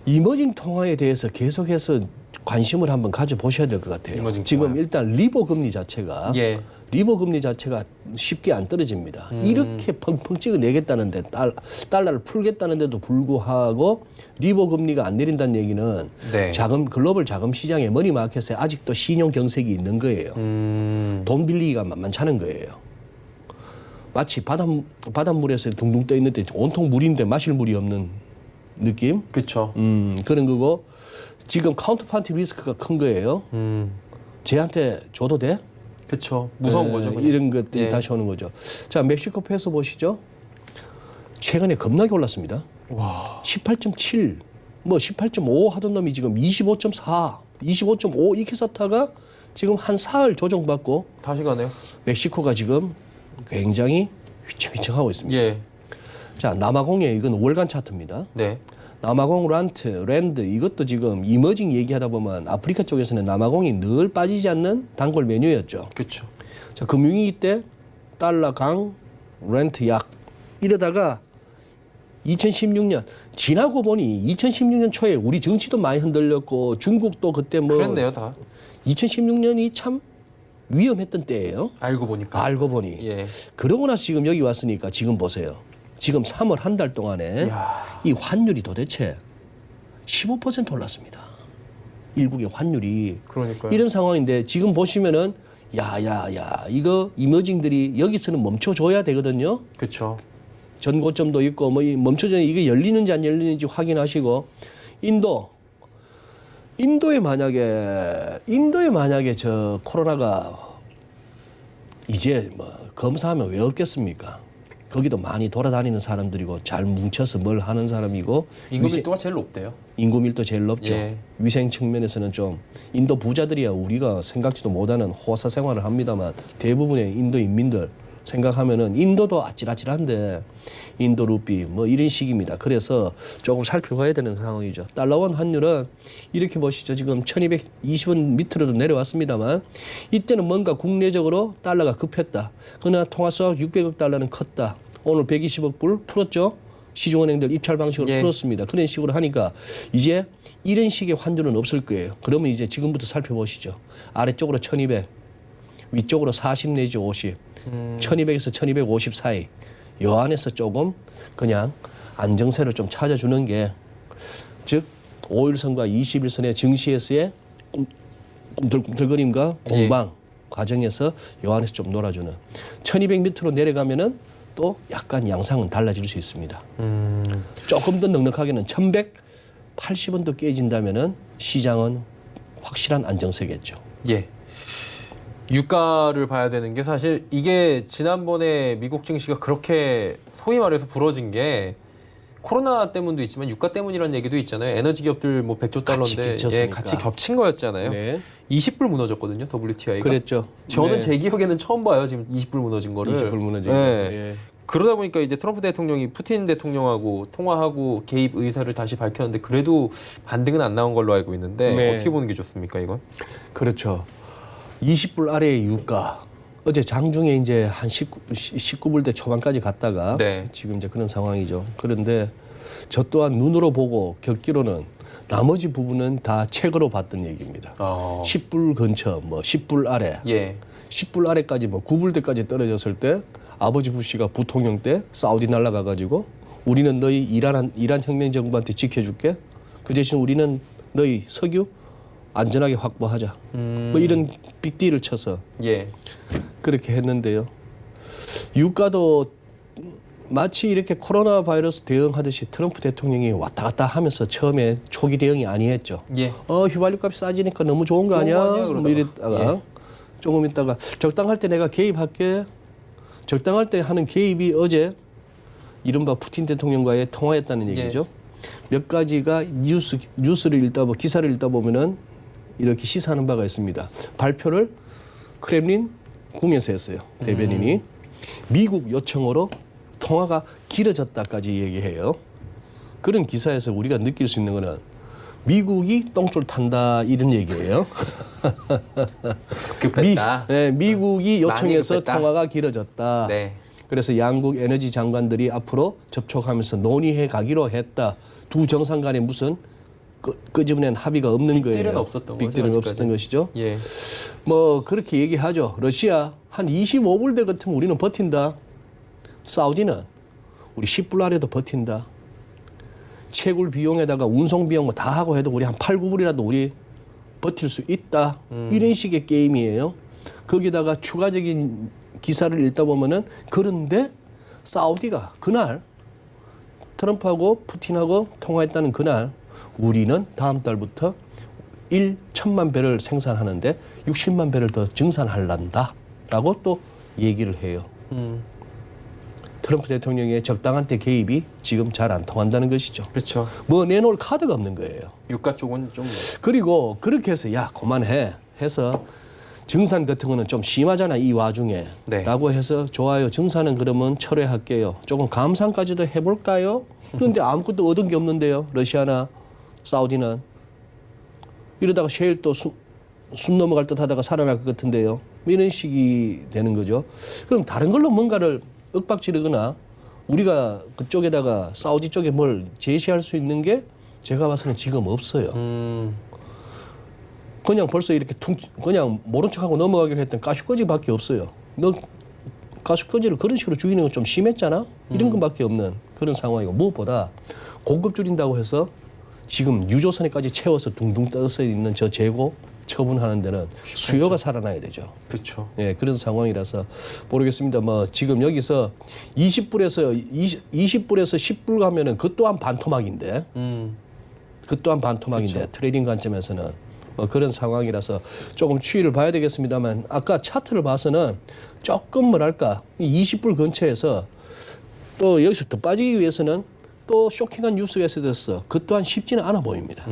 이머징 통화에 대해서 계속해서 관심을 한번 가져보셔야 될 것 같아요. 이머징 지금 통화요? 일단 리보 금리 자체가 예. 리보 금리 자체가 쉽게 안 떨어집니다. 이렇게 펑펑 찍어내겠다는데 달러를 풀겠다는데도 불구하고 리보 금리가 안 내린다는 얘기는 네. 글로벌 자금 시장의 머니마켓에 아직도 신용 경색이 있는 거예요. 돈 빌리기가 만만찮은 거예요. 마치 바닷물에서 둥둥 떠 있는데 온통 물인데 마실 물이 없는 느낌? 그렇죠. 그런 거고 지금 카운터파티 리스크가 큰 거예요. 쟤한테 줘도 돼? 그렇죠. 무서운 거죠. 그냥. 이런 것들이 예. 다시 오는 거죠. 자, 멕시코 페소 보시죠. 최근에 겁나게 올랐습니다. 와. 18.7, 뭐 18.5 하던 놈이 지금 25.4, 25.5 이렇게 샀다가 지금 한 사흘 조정받고 다시 가네요. 멕시코가 지금 굉장히 휘청휘청하고 있습니다. 예. 자, 남아공의 이건 월간 차트입니다. 네. 남아공 랜드 이것도 지금 이머징 얘기하다 보면 아프리카 쪽에서는 남아공이 늘 빠지지 않는 단골 메뉴였죠. 그렇죠. 자, 금융위기 때 달러 강, 렌트 약 이러다가 2016년 지나고 보니 2016년 초에 우리 정치도 많이 흔들렸고 중국도 그때 뭐 그랬네요, 다. 2016년이 참 위험했던 때예요. 알고 보니까. 알고 보니. 예. 그러고 나서 지금 여기 왔으니까 지금 보세요. 지금 3월 한 달 동안에 이야. 이 환율이 도대체 15% 올랐습니다. 일국의 환율이. 그러니까요. 이런 상황인데 지금 보시면은 야야야 이거 이머징들이 여기서는 멈춰줘야 되거든요. 그렇죠. 전고점도 있고 뭐 멈춰져 이게 열리는지 안 열리는지 확인하시고 인도 인도에 만약에 저 코로나가 이제 뭐 검사하면 왜 없겠습니까? 거기도 많이 돌아다니는 사람들이고 잘 뭉쳐서 뭘 하는 사람이고 인구 밀도가 제일 높대요. 인구 밀도 제일 높죠. 예. 위생 측면에서는 좀 인도 부자들이야 우리가 생각지도 못하는 호사 생활을 합니다만 대부분의 인도 인민들 생각하면은 인도도 아찔아찔한데 인도 루피 뭐 이런 식입니다. 그래서 조금 살펴봐야 되는 상황이죠. 달러원 환율은 이렇게 보시죠. 지금 1220원 밑으로도 내려왔습니다만 이때는 뭔가 국내적으로 달러가 급했다. 그러나 통화수학 600억 달러는 컸다. 오늘 120억 불 풀었죠. 시중은행들 입찰 방식으로 예. 풀었습니다. 그런 식으로 하니까 이제 이런 식의 환율은 없을 거예요. 그러면 이제 지금부터 살펴보시죠. 아래쪽으로 1200, 위쪽으로 40 내지 50, 1200에서 1250 사이. 요 안에서 조금 그냥 안정세를 좀 찾아주는 게 즉 5일선과 20일선의 증시에서의 꿈틀꿈틀거림과 공방 과정에서 요 안에서 좀 놀아주는 1200 밑으로 내려가면은 또 약간 양상은 달라질 수 있습니다. 조금 더 넉넉하게는 1180원도 깨진다면은 시장은 확실한 안정세겠죠. 예. 유가를 봐야 되는 게 사실 이게 지난번에 미국 증시가 그렇게 소위 말해서 부러진 게 코로나 때문도 있지만 유가 때문이라는 얘기도 있잖아요. 에너지 기업들 뭐 100조 달러인데 같이 겹친 거였잖아요. 네. 20불 무너졌거든요. WTI가. 그랬죠. 저는 네. 제 기억에는 처음 봐요. 지금 20불 무너진 거를. 20불 무너진 네. 거. 예. 그러다 보니까 이제 트럼프 대통령이 푸틴 대통령하고 통화하고 개입 의사를 다시 밝혔는데 그래도 반등은 안 나온 걸로 알고 있는데 네. 어떻게 보는 게 좋습니까, 이건? 그렇죠. 20불 아래의 유가. 어제 장중에 이제 한 19불대 초반까지 갔다가 네. 지금 이제 그런 상황이죠. 그런데 저 또한 눈으로 보고 겪기로는 나머지 부분은 다 책으로 봤던 얘기입니다. 10불 근처, 뭐 10불 아래, 예. 10불 아래까지 뭐 9불대까지 떨어졌을 때 아버지 부시가 부통령 때 사우디 날아가 가지고 우리는 너희 이란 혁명 정부한테 지켜줄게. 그 대신 우리는 너희 석유 안전하게 확보하자. 뭐 이런 빅딜을 쳐서 예. 그렇게 했는데요. 유가도 마치 이렇게 코로나 바이러스 대응하듯이 트럼프 대통령이 왔다 갔다 하면서 처음에 초기 대응이 아니했죠. 예. 휘발유 값이 싸지니까 너무 좋은 거 좋은 아니야? 거 아니야? 뭐 그러다가. 이랬다가 예. 조금 있다가 적당할 때 내가 개입할게. 적당할 때 하는 개입이 어제 이른바 푸틴 대통령과의 통화였다는 얘기죠. 몇 가지가 뉴스를 기사를 읽다 보면은 이렇게 시사하는 바가 있습니다. 발표를 크렘린 궁에서 했어요. 대변인이 미국 요청으로 통화가 길어졌다까지 얘기해요. 그런 기사에서 우리가 느낄 수 있는 거는 미국이 똥줄 탄다 이런 얘기예요. 급했다. 미국이 요청해서 많이 급했다. 통화가 길어졌다. 네. 그래서 양국 에너지 장관들이 앞으로 접촉하면서 논의해 가기로 했다. 두 정상 간에 무슨 끄집어낸 합의가 없는 거예요. 빅딜은 없었던 거죠, 빅딜은 아직까지. 없었던 것이죠. 예. 뭐 그렇게 얘기하죠. 러시아 한 25불대 같으면 우리는 버틴다. 사우디는 우리 10불 아래도 버틴다. 채굴 비용에다가 운송 비용 뭐 다 하고 해도 우리 한 8, 9불이라도 우리 버틸 수 있다. 이런 식의 게임이에요. 거기다가 추가적인 기사를 읽다 보면은 그런데 사우디가 그날 트럼프하고 푸틴하고 통화했다는 그날 우리는 다음 달부터 1,000만 배를 생산하는데 60만 배를 더 증산하란다라고 또 얘기를 해요. 트럼프 대통령의 적당한 때 개입이 지금 잘 안 통한다는 것이죠. 그렇죠. 뭐 내놓을 카드가 없는 거예요. 유가 쪽은 좀 그리고 그렇게 해서 야 그만해 해서 증산 같은 거는 좀 심하잖아 이 와중에 네. 라고 해서 좋아요 증산은 그러면 철회할게요. 조금 감산까지도 해볼까요? 그런데 아무것도 얻은 게 없는데요. 러시아나 사우디는 이러다가 셰일 또 숨 넘어갈 듯 하다가 살아날 것 같은데요. 이런 식이 되는 거죠. 그럼 다른 걸로 뭔가를 윽박지르거나 우리가 그쪽에다가 사우디 쪽에 뭘 제시할 수 있는 게 제가 봐서는 지금 없어요. 그냥 벌써 이렇게 그냥 모른 척하고 넘어가기로 했던 가슈꺼지밖에 없어요. 너 가슈꺼지를 그런 식으로 죽이는 건 좀 심했잖아. 이런 것밖에 없는 그런 상황이고 무엇보다 공급 줄인다고 해서 지금 유조선에까지 채워서 둥둥 떠서 있는 저 재고 처분하는 데는 수요가 살아나야 되죠. 그렇죠. 예, 그런 상황이라서 모르겠습니다. 뭐 지금 여기서 20불에서 10불 가면은 그 또한 반토막인데 그 또한 반토막인데 그렇죠. 트레이딩 관점에서는 그런 상황이라서 조금 추이를 봐야 되겠습니다만 아까 차트를 봐서는 조금 뭐랄까 20불 근처에서 또 여기서 더 빠지기 위해서는 또 쇼킹한 뉴스가 있어서 그 또한 쉽지는 않아 보입니다.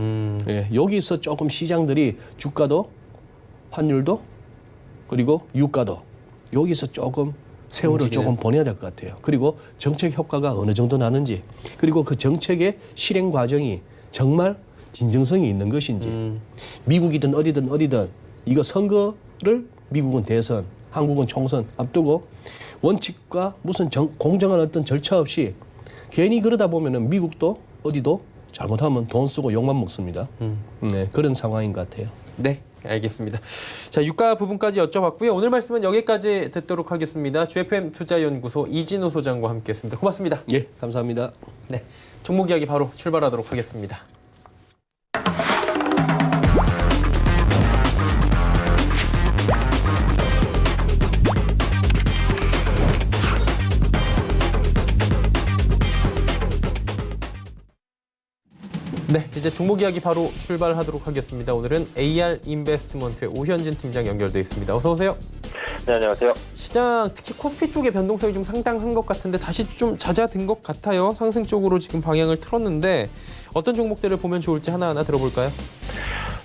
예, 여기서 조금 시장들이 주가도 환율도 그리고 유가도 여기서 조금 세월을 조금 보내야 될 것 같아요. 그리고 정책 효과가 어느 정도 나는지 그리고 그 정책의 실행 과정이 정말 진정성이 있는 것인지 미국이든 어디든 이거 선거를 미국은 대선, 한국은 총선 앞두고 원칙과 무슨 공정한 어떤 절차 없이 괜히 그러다 보면은 미국도 어디도 잘못하면 돈 쓰고 욕만 먹습니다. 네, 그런 상황인 것 같아요. 네, 알겠습니다. 자, 유가 부분까지 여쭤봤고요. 오늘 말씀은 여기까지 듣도록 하겠습니다. GFM 투자연구소 이진우 소장과 함께했습니다. 고맙습니다. 예, 감사합니다. 네, 종목 이야기 바로 출발하도록 하겠습니다. 네, 이제 종목 이야기 바로 출발하도록 하겠습니다. 오늘은 AR 인베스트먼트의 오현진 팀장 연결돼 있습니다. 어서 오세요. 네, 안녕하세요. 시장 특히 코스피 쪽의 변동성이 좀 상당한 것 같은데 다시 좀 잦아든 것 같아요. 상승 쪽으로 지금 방향을 틀었는데 어떤 종목들을 보면 좋을지 하나하나 들어볼까요?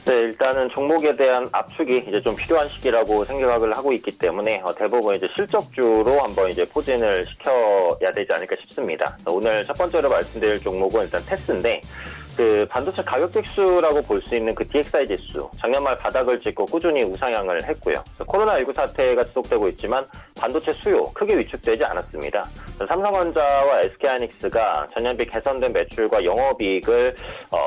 네, 일단은 종목에 대한 압축이 이제 좀 필요한 시기라고 생각을 하고 있기 때문에 대부분 이제 실적주로 한번 이제 포진을 시켜야 되지 않을까 싶습니다. 오늘 첫 번째로 말씀드릴 종목은 일단 테스인데 그 반도체 가격 지수라고 볼 수 있는 그 DXI 지수 작년 말 바닥을 찍고 꾸준히 우상향을 했고요. 코로나19 사태가 지속되고 있지만 반도체 수요 크게 위축되지 않았습니다. 삼성전자와 SK하이닉스가 전년비 개선된 매출과 영업이익을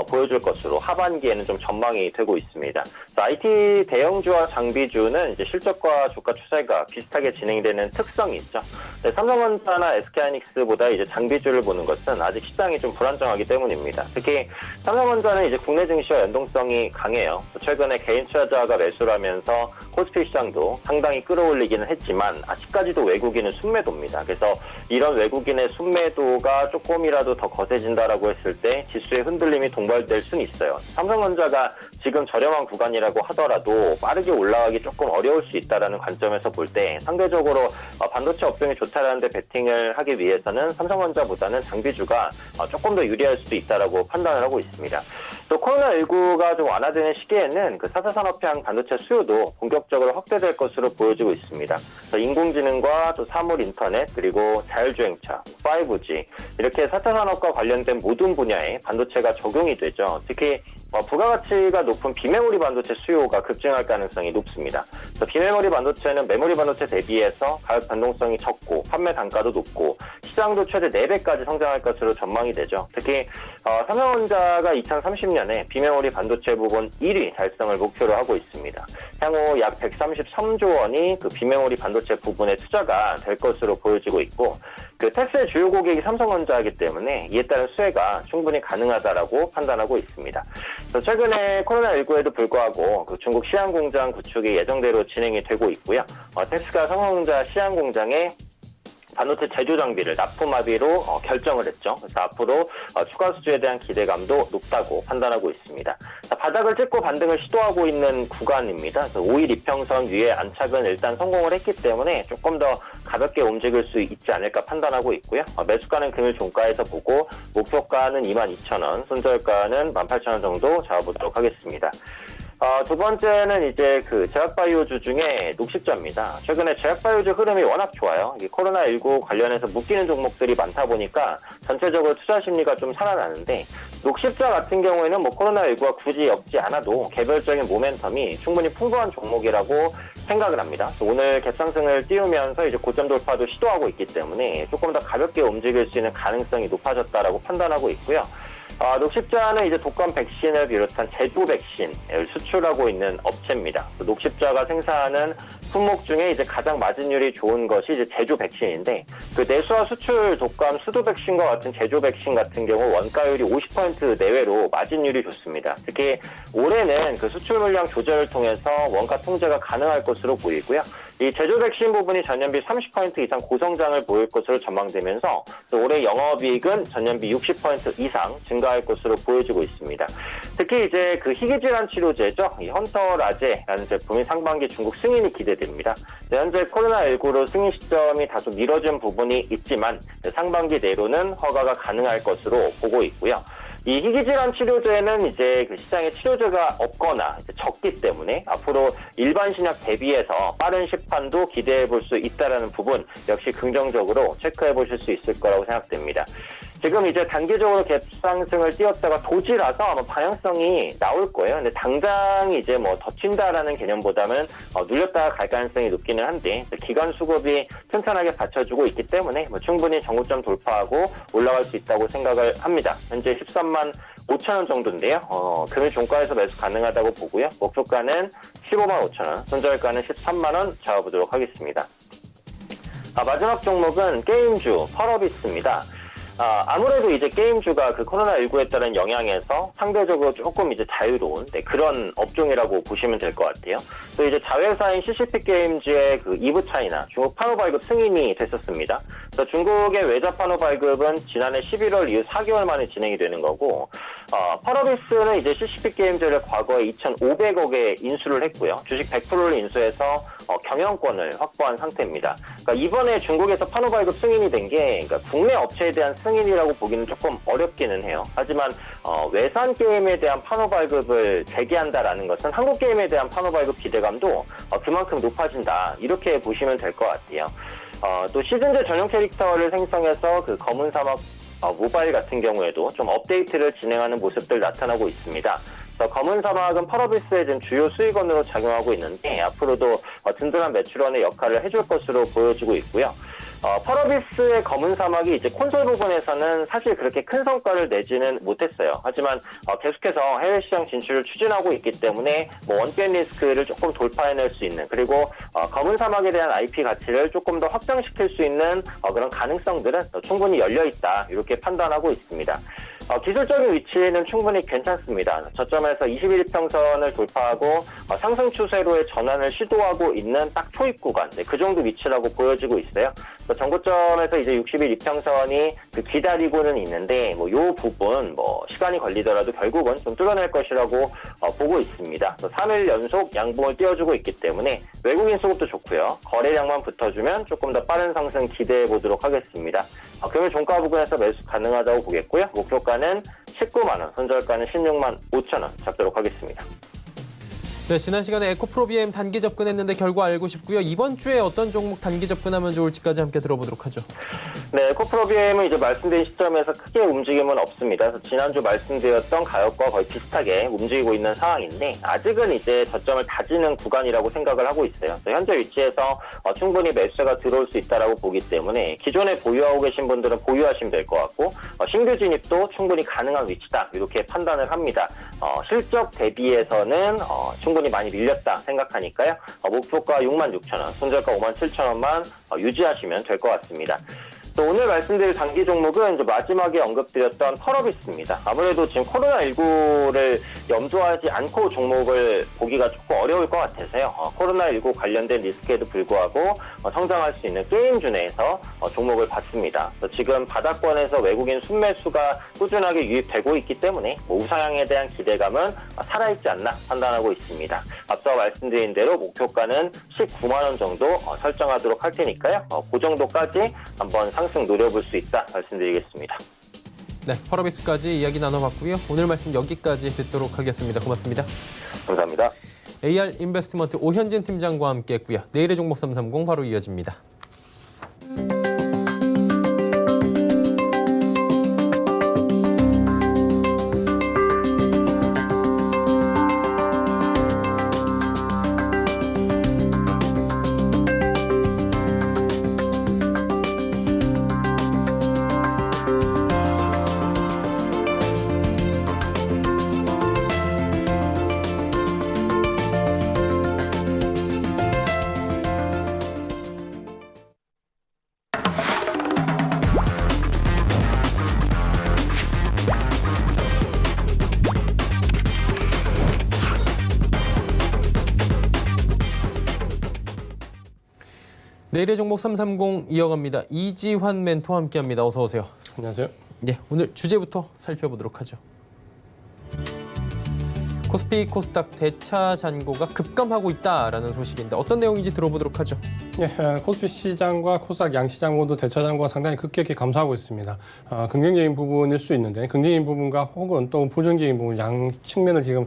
보여줄 것으로 하반기에는 좀 전망이 되고 있습니다. IT 대형주와 장비주는 이제 실적과 주가 추세가 비슷하게 진행되는 특성이 있죠. 삼성전자나 SK하이닉스보다 이제 장비주를 보는 것은 아직 시장이 좀 불안정하기 때문입니다. 특히 삼성전자는 이제 국내 증시와 연동성이 강해요. 최근에 개인 투자자가 매수를 하면서 코스피 시장도 상당히 끌어올리기는 했지만 아직까지도 외국인은 순매도입니다. 그래서 이런 외국인의 순매도가 조금이라도 더 거세진다라고 했을 때 지수의 흔들림이 동반될 수는 있어요. 삼성전자가 지금 저렴한 구간이라고 하더라도 빠르게 올라가기 조금 어려울 수 있다는 관점에서 볼 때 상대적으로 반도체 업종이 좋다라는 데 베팅을 하기 위해서는 삼성전자보다는 장비주가 조금 더 유리할 수도 있다라고 판단을 하고 있습니다. 또 코로나19가 좀 완화되는 시기에는 그 4차 산업형 반도체 수요도 본격적으로 확대될 것으로 보여지고 있습니다. 인공지능과 또 사물 인터넷 그리고 자율주행차, 5G 이렇게 4차 산업과 관련된 모든 분야에 반도체가 적용이 되죠. 특히 부가가치가 높은 비메모리 반도체 수요가 급증할 가능성이 높습니다. 비메모리 반도체는 메모리 반도체 대비해서 가격 변동성이 적고 판매 단가도 높고 시장도 최대 4배까지 성장할 것으로 전망이 되죠. 특히 삼성전자가 2030년에 비메모리 반도체 부분 1위 달성을 목표로 하고 있습니다. 향후 약 133조 원이 그 비메모리 반도체 부분에 투자가 될 것으로 보여지고 있고 그 테스의 주요 고객이 삼성전자이기 때문에 이에 따른 수혜가 충분히 가능하다라고 판단하고 있습니다. 최근에 코로나19에도 불구하고 그 중국 시안 공장 구축이 예정대로 진행이 되고 있고요. 테스가 삼성전자 시안 공장에 반도체 제조 장비를 납품하기로 결정을 했죠. 그래서 앞으로 추가 수주에 대한 기대감도 높다고 판단하고 있습니다. 바닥을 찍고 반등을 시도하고 있는 구간입니다. 5일 이평선 위에 안착은 일단 성공을 했기 때문에 조금 더 가볍게 움직일 수 있지 않을까 판단하고 있고요. 매수가는 금일 종가에서 보고 목표가는 22,000원, 손절가는 18,000원 정도 잡아보도록 하겠습니다. 두 번째는 이제 그 제약바이오주 중에 녹십자입니다. 최근에 제약바이오주 흐름이 워낙 좋아요. 코로나19 관련해서 묶이는 종목들이 많다 보니까 전체적으로 투자 심리가 좀 살아나는데 녹십자 같은 경우에는 코로나19가 굳이 엮지 않아도 개별적인 모멘텀이 충분히 풍부한 종목이라고 생각을 합니다. 오늘 갭상승을 띄우면서 이제 고점 돌파도 시도하고 있기 때문에 조금 더 가볍게 움직일 수 있는 가능성이 높아졌다라고 판단하고 있고요. 녹십자는 이제 독감 백신을 비롯한 제조 백신을 수출하고 있는 업체입니다. 녹십자가 생산하는 품목 중에 이제 가장 마진율이 좋은 것이 이제 제조 백신인데 그 내수와 수출 독감 수도 백신과 같은 제조 백신 같은 경우 원가율이 50% 내외로 마진율이 좋습니다. 특히 올해는 그 수출 물량 조절을 통해서 원가 통제가 가능할 것으로 보이고요. 이 제조 백신 부분이 전년비 30% 이상 고성장을 보일 것으로 전망되면서 또 올해 영업이익은 전년비 60% 이상 증가할 것으로 보여지고 있습니다. 특히 이제 그 희귀질환 치료제죠. 이 헌터라제라는 제품이 상반기 중국 승인이 기대됩니다. 현재 코로나19로 승인 시점이 다소 미뤄진 부분이 있지만 상반기 내로는 허가가 가능할 것으로 보고 있고요. 이 희귀질환 치료제는 이제 그 시장에 치료제가 없거나 이제 적기 때문에 앞으로 일반 신약 대비해서 빠른 시판도 기대해 볼 수 있다는 부분 역시 긍정적으로 체크해 보실 수 있을 거라고 생각됩니다. 지금 이제 단기적으로 갭 상승을 띄었다가 도지라서 아마 방향성이 나올 거예요. 근데 당장 이제 뭐 더 튄다라는 개념보다는 눌렸다가 갈 가능성이 높기는 한데 기간 수급이 튼튼하게 받쳐주고 있기 때문에 뭐 충분히 정고점 돌파하고 올라갈 수 있다고 생각을 합니다. 현재 13만 5천 원 정도인데요. 금일 종가에서 매수 가능하다고 보고요. 목표가는 15만 5천 원, 손절가는 13만 원 잡아보도록 하겠습니다. 마지막 종목은 게임주 펄어비스입니다. 아무래도 이제 게임주가 그 코로나19에 따른 영향에서 상대적으로 조금 이제 자유로운 그런 업종이라고 보시면 될 것 같아요. 또 이제 자회사인 CCP 게임즈의 그 2부 차이나 중국 판호 발급 승인이 됐었습니다. 그래서 중국의 외자 판호 발급은 지난해 11월 이후 4개월 만에 진행이 되는 거고, 펄어비스는 이제 CCP 게임즈를 과거에 2,500억에 인수를 했고요. 주식 100%를 인수해서 경영권을 확보한 상태입니다. 그러니까 이번에 중국에서 판호 발급 승인이 된 게 그러니까 국내 업체에 대한 승인이라고 보기는 조금 어렵기는 해요. 하지만 외산 게임에 대한 판호 발급을 재개한다라는 것은 한국 게임에 대한 판호 발급 기대감도 그만큼 높아진다. 이렇게 보시면 될 것 같아요. 또 시즌제 전용 캐릭터를 생성해서 그 검은 사막 모바일 같은 경우에도 좀 업데이트를 진행하는 모습들 나타나고 있습니다. 검은 사막은 펄어비스의 지금 주요 수익원으로 작용하고 있는데 앞으로도 든든한 매출원의 역할을 해줄 것으로 보여지고 있고요. 펄어비스의 검은 사막이 이제 콘솔 부분에서는 사실 그렇게 큰 성과를 내지는 못했어요. 하지만 계속해서 해외 시장 진출을 추진하고 있기 때문에 뭐 원게임 리스크를 조금 돌파해낼 수 있는, 그리고 검은 사막에 대한 IP 가치를 조금 더 확장시킬 수 있는 그런 가능성들은 충분히 열려 있다, 이렇게 판단하고 있습니다. 기술적인 위치는 충분히 괜찮습니다. 저점에서 21일평선을 돌파하고 상승 추세로의 전환을 시도하고 있는 딱 초입 구간, 그 정도 위치라고 보여지고 있어요. 정고점에서 이제 61일평선이 기다리고는 있는데 요 부분 시간이 걸리더라도 결국은 좀 뚫어낼 것이라고 보고 있습니다. 3일 연속 양봉을 띄워주고 있기 때문에 외국인 수급도 좋고요. 거래량만 붙어주면 조금 더 빠른 상승 기대해 보도록 하겠습니다. 금일 종가 부근에서 매수 가능하다고 보겠고요. 목표가는 19만 원, 손절가는 16만 5천 원 잡도록 하겠습니다. 네, 지난 시간에 에코프로비엠 단기 접근했는데 결과 알고 싶고요. 이번 주에 어떤 종목 단기 접근하면 좋을지까지 함께 들어보도록 하죠. 네, 에코프로비엠은 이제 말씀드린 시점에서 크게 움직임은 없습니다. 그래서 지난주 말씀드렸던 가격과 거의 비슷하게 움직이고 있는 상황인데 아직은 이제 저점을 다지는 구간이라고 생각을 하고 있어요. 현재 위치에서 충분히 매수세가 들어올 수 있다라고 보기 때문에 기존에 보유하고 계신 분들은 보유하시면 될 것 같고 신규 진입도 충분히 가능한 위치다, 이렇게 판단을 합니다. 실적 대비해서는 충분히 많이 밀렸다 생각하니까요. 목표가 66,000원, 손절가 57,000원만 유지하시면 될 것 같습니다. 또 오늘 말씀드릴 단기 종목은 이제 마지막에 언급드렸던 펄어비스입니다. 아무래도 지금 코로나19를 염두하지 않고 종목을 보기가 조금 어려울 것 같아서요. 코로나19 관련된 리스크에도 불구하고 성장할 수 있는 게임주 내에서 종목을 봤습니다. 지금 바닥권에서 외국인 순매수가 꾸준하게 유입되고 있기 때문에 우상향에 대한 기대감은 살아있지 않나 판단하고 있습니다. 앞서 말씀드린 대로 목표가는 19만 원 정도 설정하도록 할 테니까요. 그 정도까지 한번 상승 노려볼 수 있다 말씀드리겠습니다. 네, 펄어비스까지 이야기 나눠봤고요. 오늘 말씀 여기까지 듣도록 하겠습니다. 고맙습니다. 감사합니다. AR 인베스트먼트 오현진 팀장과 함께했고요. 내일의 종목 330 바로 이어집니다. 내일의 종목 330 이어갑니다. 이지환 멘토와 함께합니다. 어서 오세요. 안녕하세요. 네, 오늘 주제부터 살펴보도록 하죠. 코스피, 코스닥 대차 잔고가 급감하고 있다라는 소식인데 어떤 내용인지 들어보도록 하죠. 예, 코스피 시장과 코스닥 양시장 모두 대차 잔고가 상당히 급격히 감소하고 있습니다. 긍정적인 부분일 수 있는데 긍정적인 부분과 혹은 또 부정적인 부분 양 측면을 지금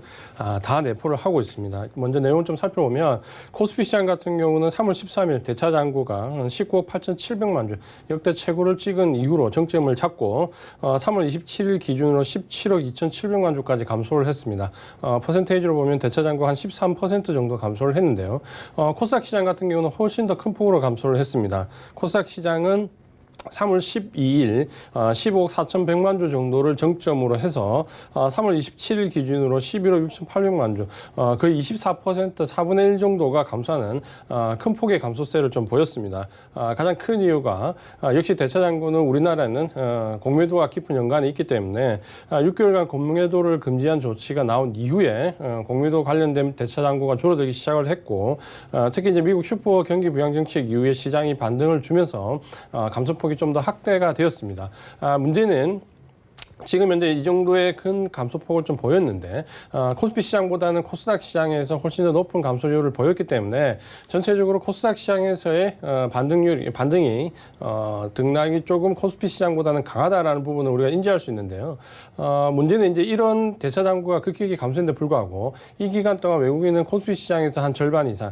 다 내포를 하고 있습니다. 먼저 내용을 좀 살펴보면 코스피 시장 같은 경우는 3월 13일 대차 잔고가 19억 8,700만 주 역대 최고를 찍은 이후로 정점을 잡고 3월 27일 기준으로 17억 2,700만 주까지 감소를 했습니다. 퍼센테이지로 보면 대차 잔고가 한 13% 정도 감소를 했는데요. 코스닥 시장 같은 경우는 훨씬 더 큰 폭으로 감소를 했습니다. 코스닥 시장은 3월 12일 15억 4,100만 주 정도를 정점으로 해서 3월 27일 기준으로 11억 6,800만 주, 거의 24% 4분의 1 정도가 감소하는 큰 폭의 감소세를 좀 보였습니다. 가장 큰 이유가 역시 대차 잔고는 우리나라는 공매도가 깊은 연관이 있기 때문에 6개월간 공매도를 금지한 조치가 나온 이후에 공매도 관련된 대차 잔고가 줄어들기 시작을 했고, 특히 이제 미국 슈퍼 경기 부양 정책 이후에 시장이 반등을 주면서 감소폭이 좀 더 확대가 되었습니다. 문제는 지금 현재 이 정도의 큰 감소폭을 좀 보였는데 코스피 시장보다는 코스닥 시장에서 훨씬 더 높은 감소율을 보였기 때문에 전체적으로 코스닥 시장에서의 반등이 등락이 조금 코스피 시장보다는 강하다라는 부분을 우리가 인지할 수 있는데요. 문제는 이제 이런 대차 잔고가 급격히 감소했는데 불구하고 이 기간 동안 외국인은 코스피 시장에서 한 절반 이상,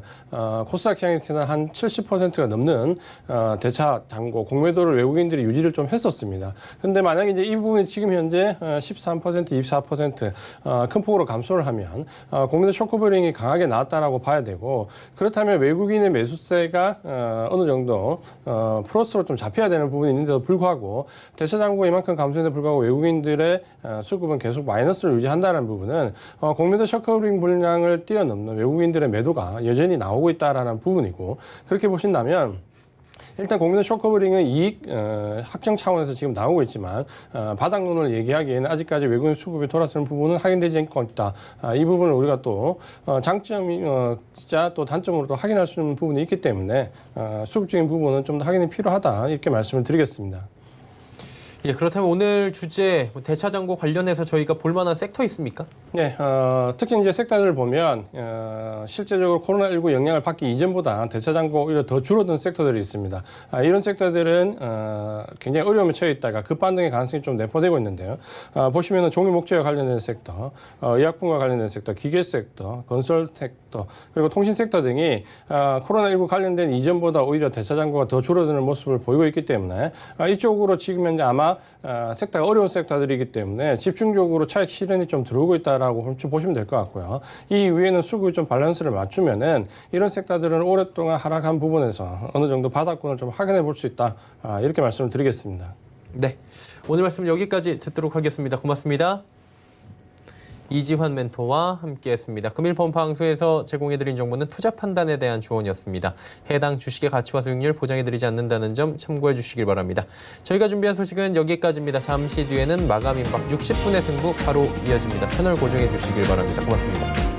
코스닥 시장에서는 한 70%가 넘는 대차 잔고 공매도를 외국인들이 유지를 좀 했었습니다. 그런데 만약에 이제 이 부분이 지금 현재 13%, 24% 큰 폭으로 감소를 하면 공매도 쇼크버링이 강하게 나왔다라고 봐야 되고, 그렇다면 외국인의 매수세가 어느 정도 플러스로 좀 잡혀야 되는 부분이 있는데도 불구하고 대차 잔고가 이만큼 감소했는데 불구하고 외국인들의 수급은 계속 마이너스를 유지한다는 부분은 공매도 쇼크버링 물량을 뛰어넘는 외국인들의 매도가 여전히 나오고 있다라는 부분이고, 그렇게 보신다면 일단 공매도 쇼커버링은 이익 확정 차원에서 지금 나오고 있지만 바닥론을 얘기하기에는 아직까지 외국인 수급이 돌아서는 부분은 확인되지 않고 있다. 이 부분을 우리가 또 장점이자 또 단점으로 또 확인할 수 있는 부분이 있기 때문에 수급적인 부분은 좀 더 확인이 필요하다, 이렇게 말씀을 드리겠습니다. 예, 그렇다면 오늘 주제 대차 잔고 관련해서 저희가 볼 만한 섹터 있습니까? 네, 특히 이제 섹터들을 보면 실제적으로 코로나19 영향을 받기 이전보다 대차 잔고가 오히려 더 줄어든 섹터들이 있습니다. 이런 섹터들은 굉장히 어려움에 처해 있다가 급반등의 가능성이 좀 내포되고 있는데요. 보시면은 종이 목재와 관련된 섹터, 의약품과 관련된 섹터, 기계 섹터, 건설 섹터, 그리고 통신 섹터 등이 코로나19 관련된 이전보다 오히려 대차 잔고가 더 줄어드는 모습을 보이고 있기 때문에 이쪽으로 지금 현재 아마 섹터가 어려운 섹터들이기 때문에 집중적으로 차익 실현이 좀 들어오고 있다라고 보시면 될 것 같고요. 이 위에는 수급이 좀 밸런스를 맞추면은 이런 섹터들은 오랫동안 하락한 부분에서 어느 정도 바닥권을 좀 확인해 볼 수 있다. 이렇게 말씀을 드리겠습니다. 네, 오늘 말씀 여기까지 듣도록 하겠습니다. 고맙습니다. 이지환 멘토와 함께했습니다. 금일 범방수에서 제공해드린 정보는 투자 판단에 대한 조언이었습니다. 해당 주식의 가치와 수익률 보장해드리지 않는다는 점 참고해 주시길 바랍니다. 저희가 준비한 소식은 여기까지입니다. 잠시 뒤에는 마감 임박 60분의 승부 바로 이어집니다. 채널 고정해 주시길 바랍니다. 고맙습니다.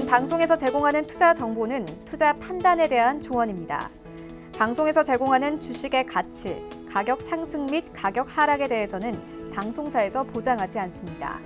방송에서 제공하는 투자 정보는 투자 판단에 대한 조언입니다. 방송에서 제공하는 주식의 가치, 가격 상승 및 가격 하락에 대해서는 방송사에서 보장하지 않습니다.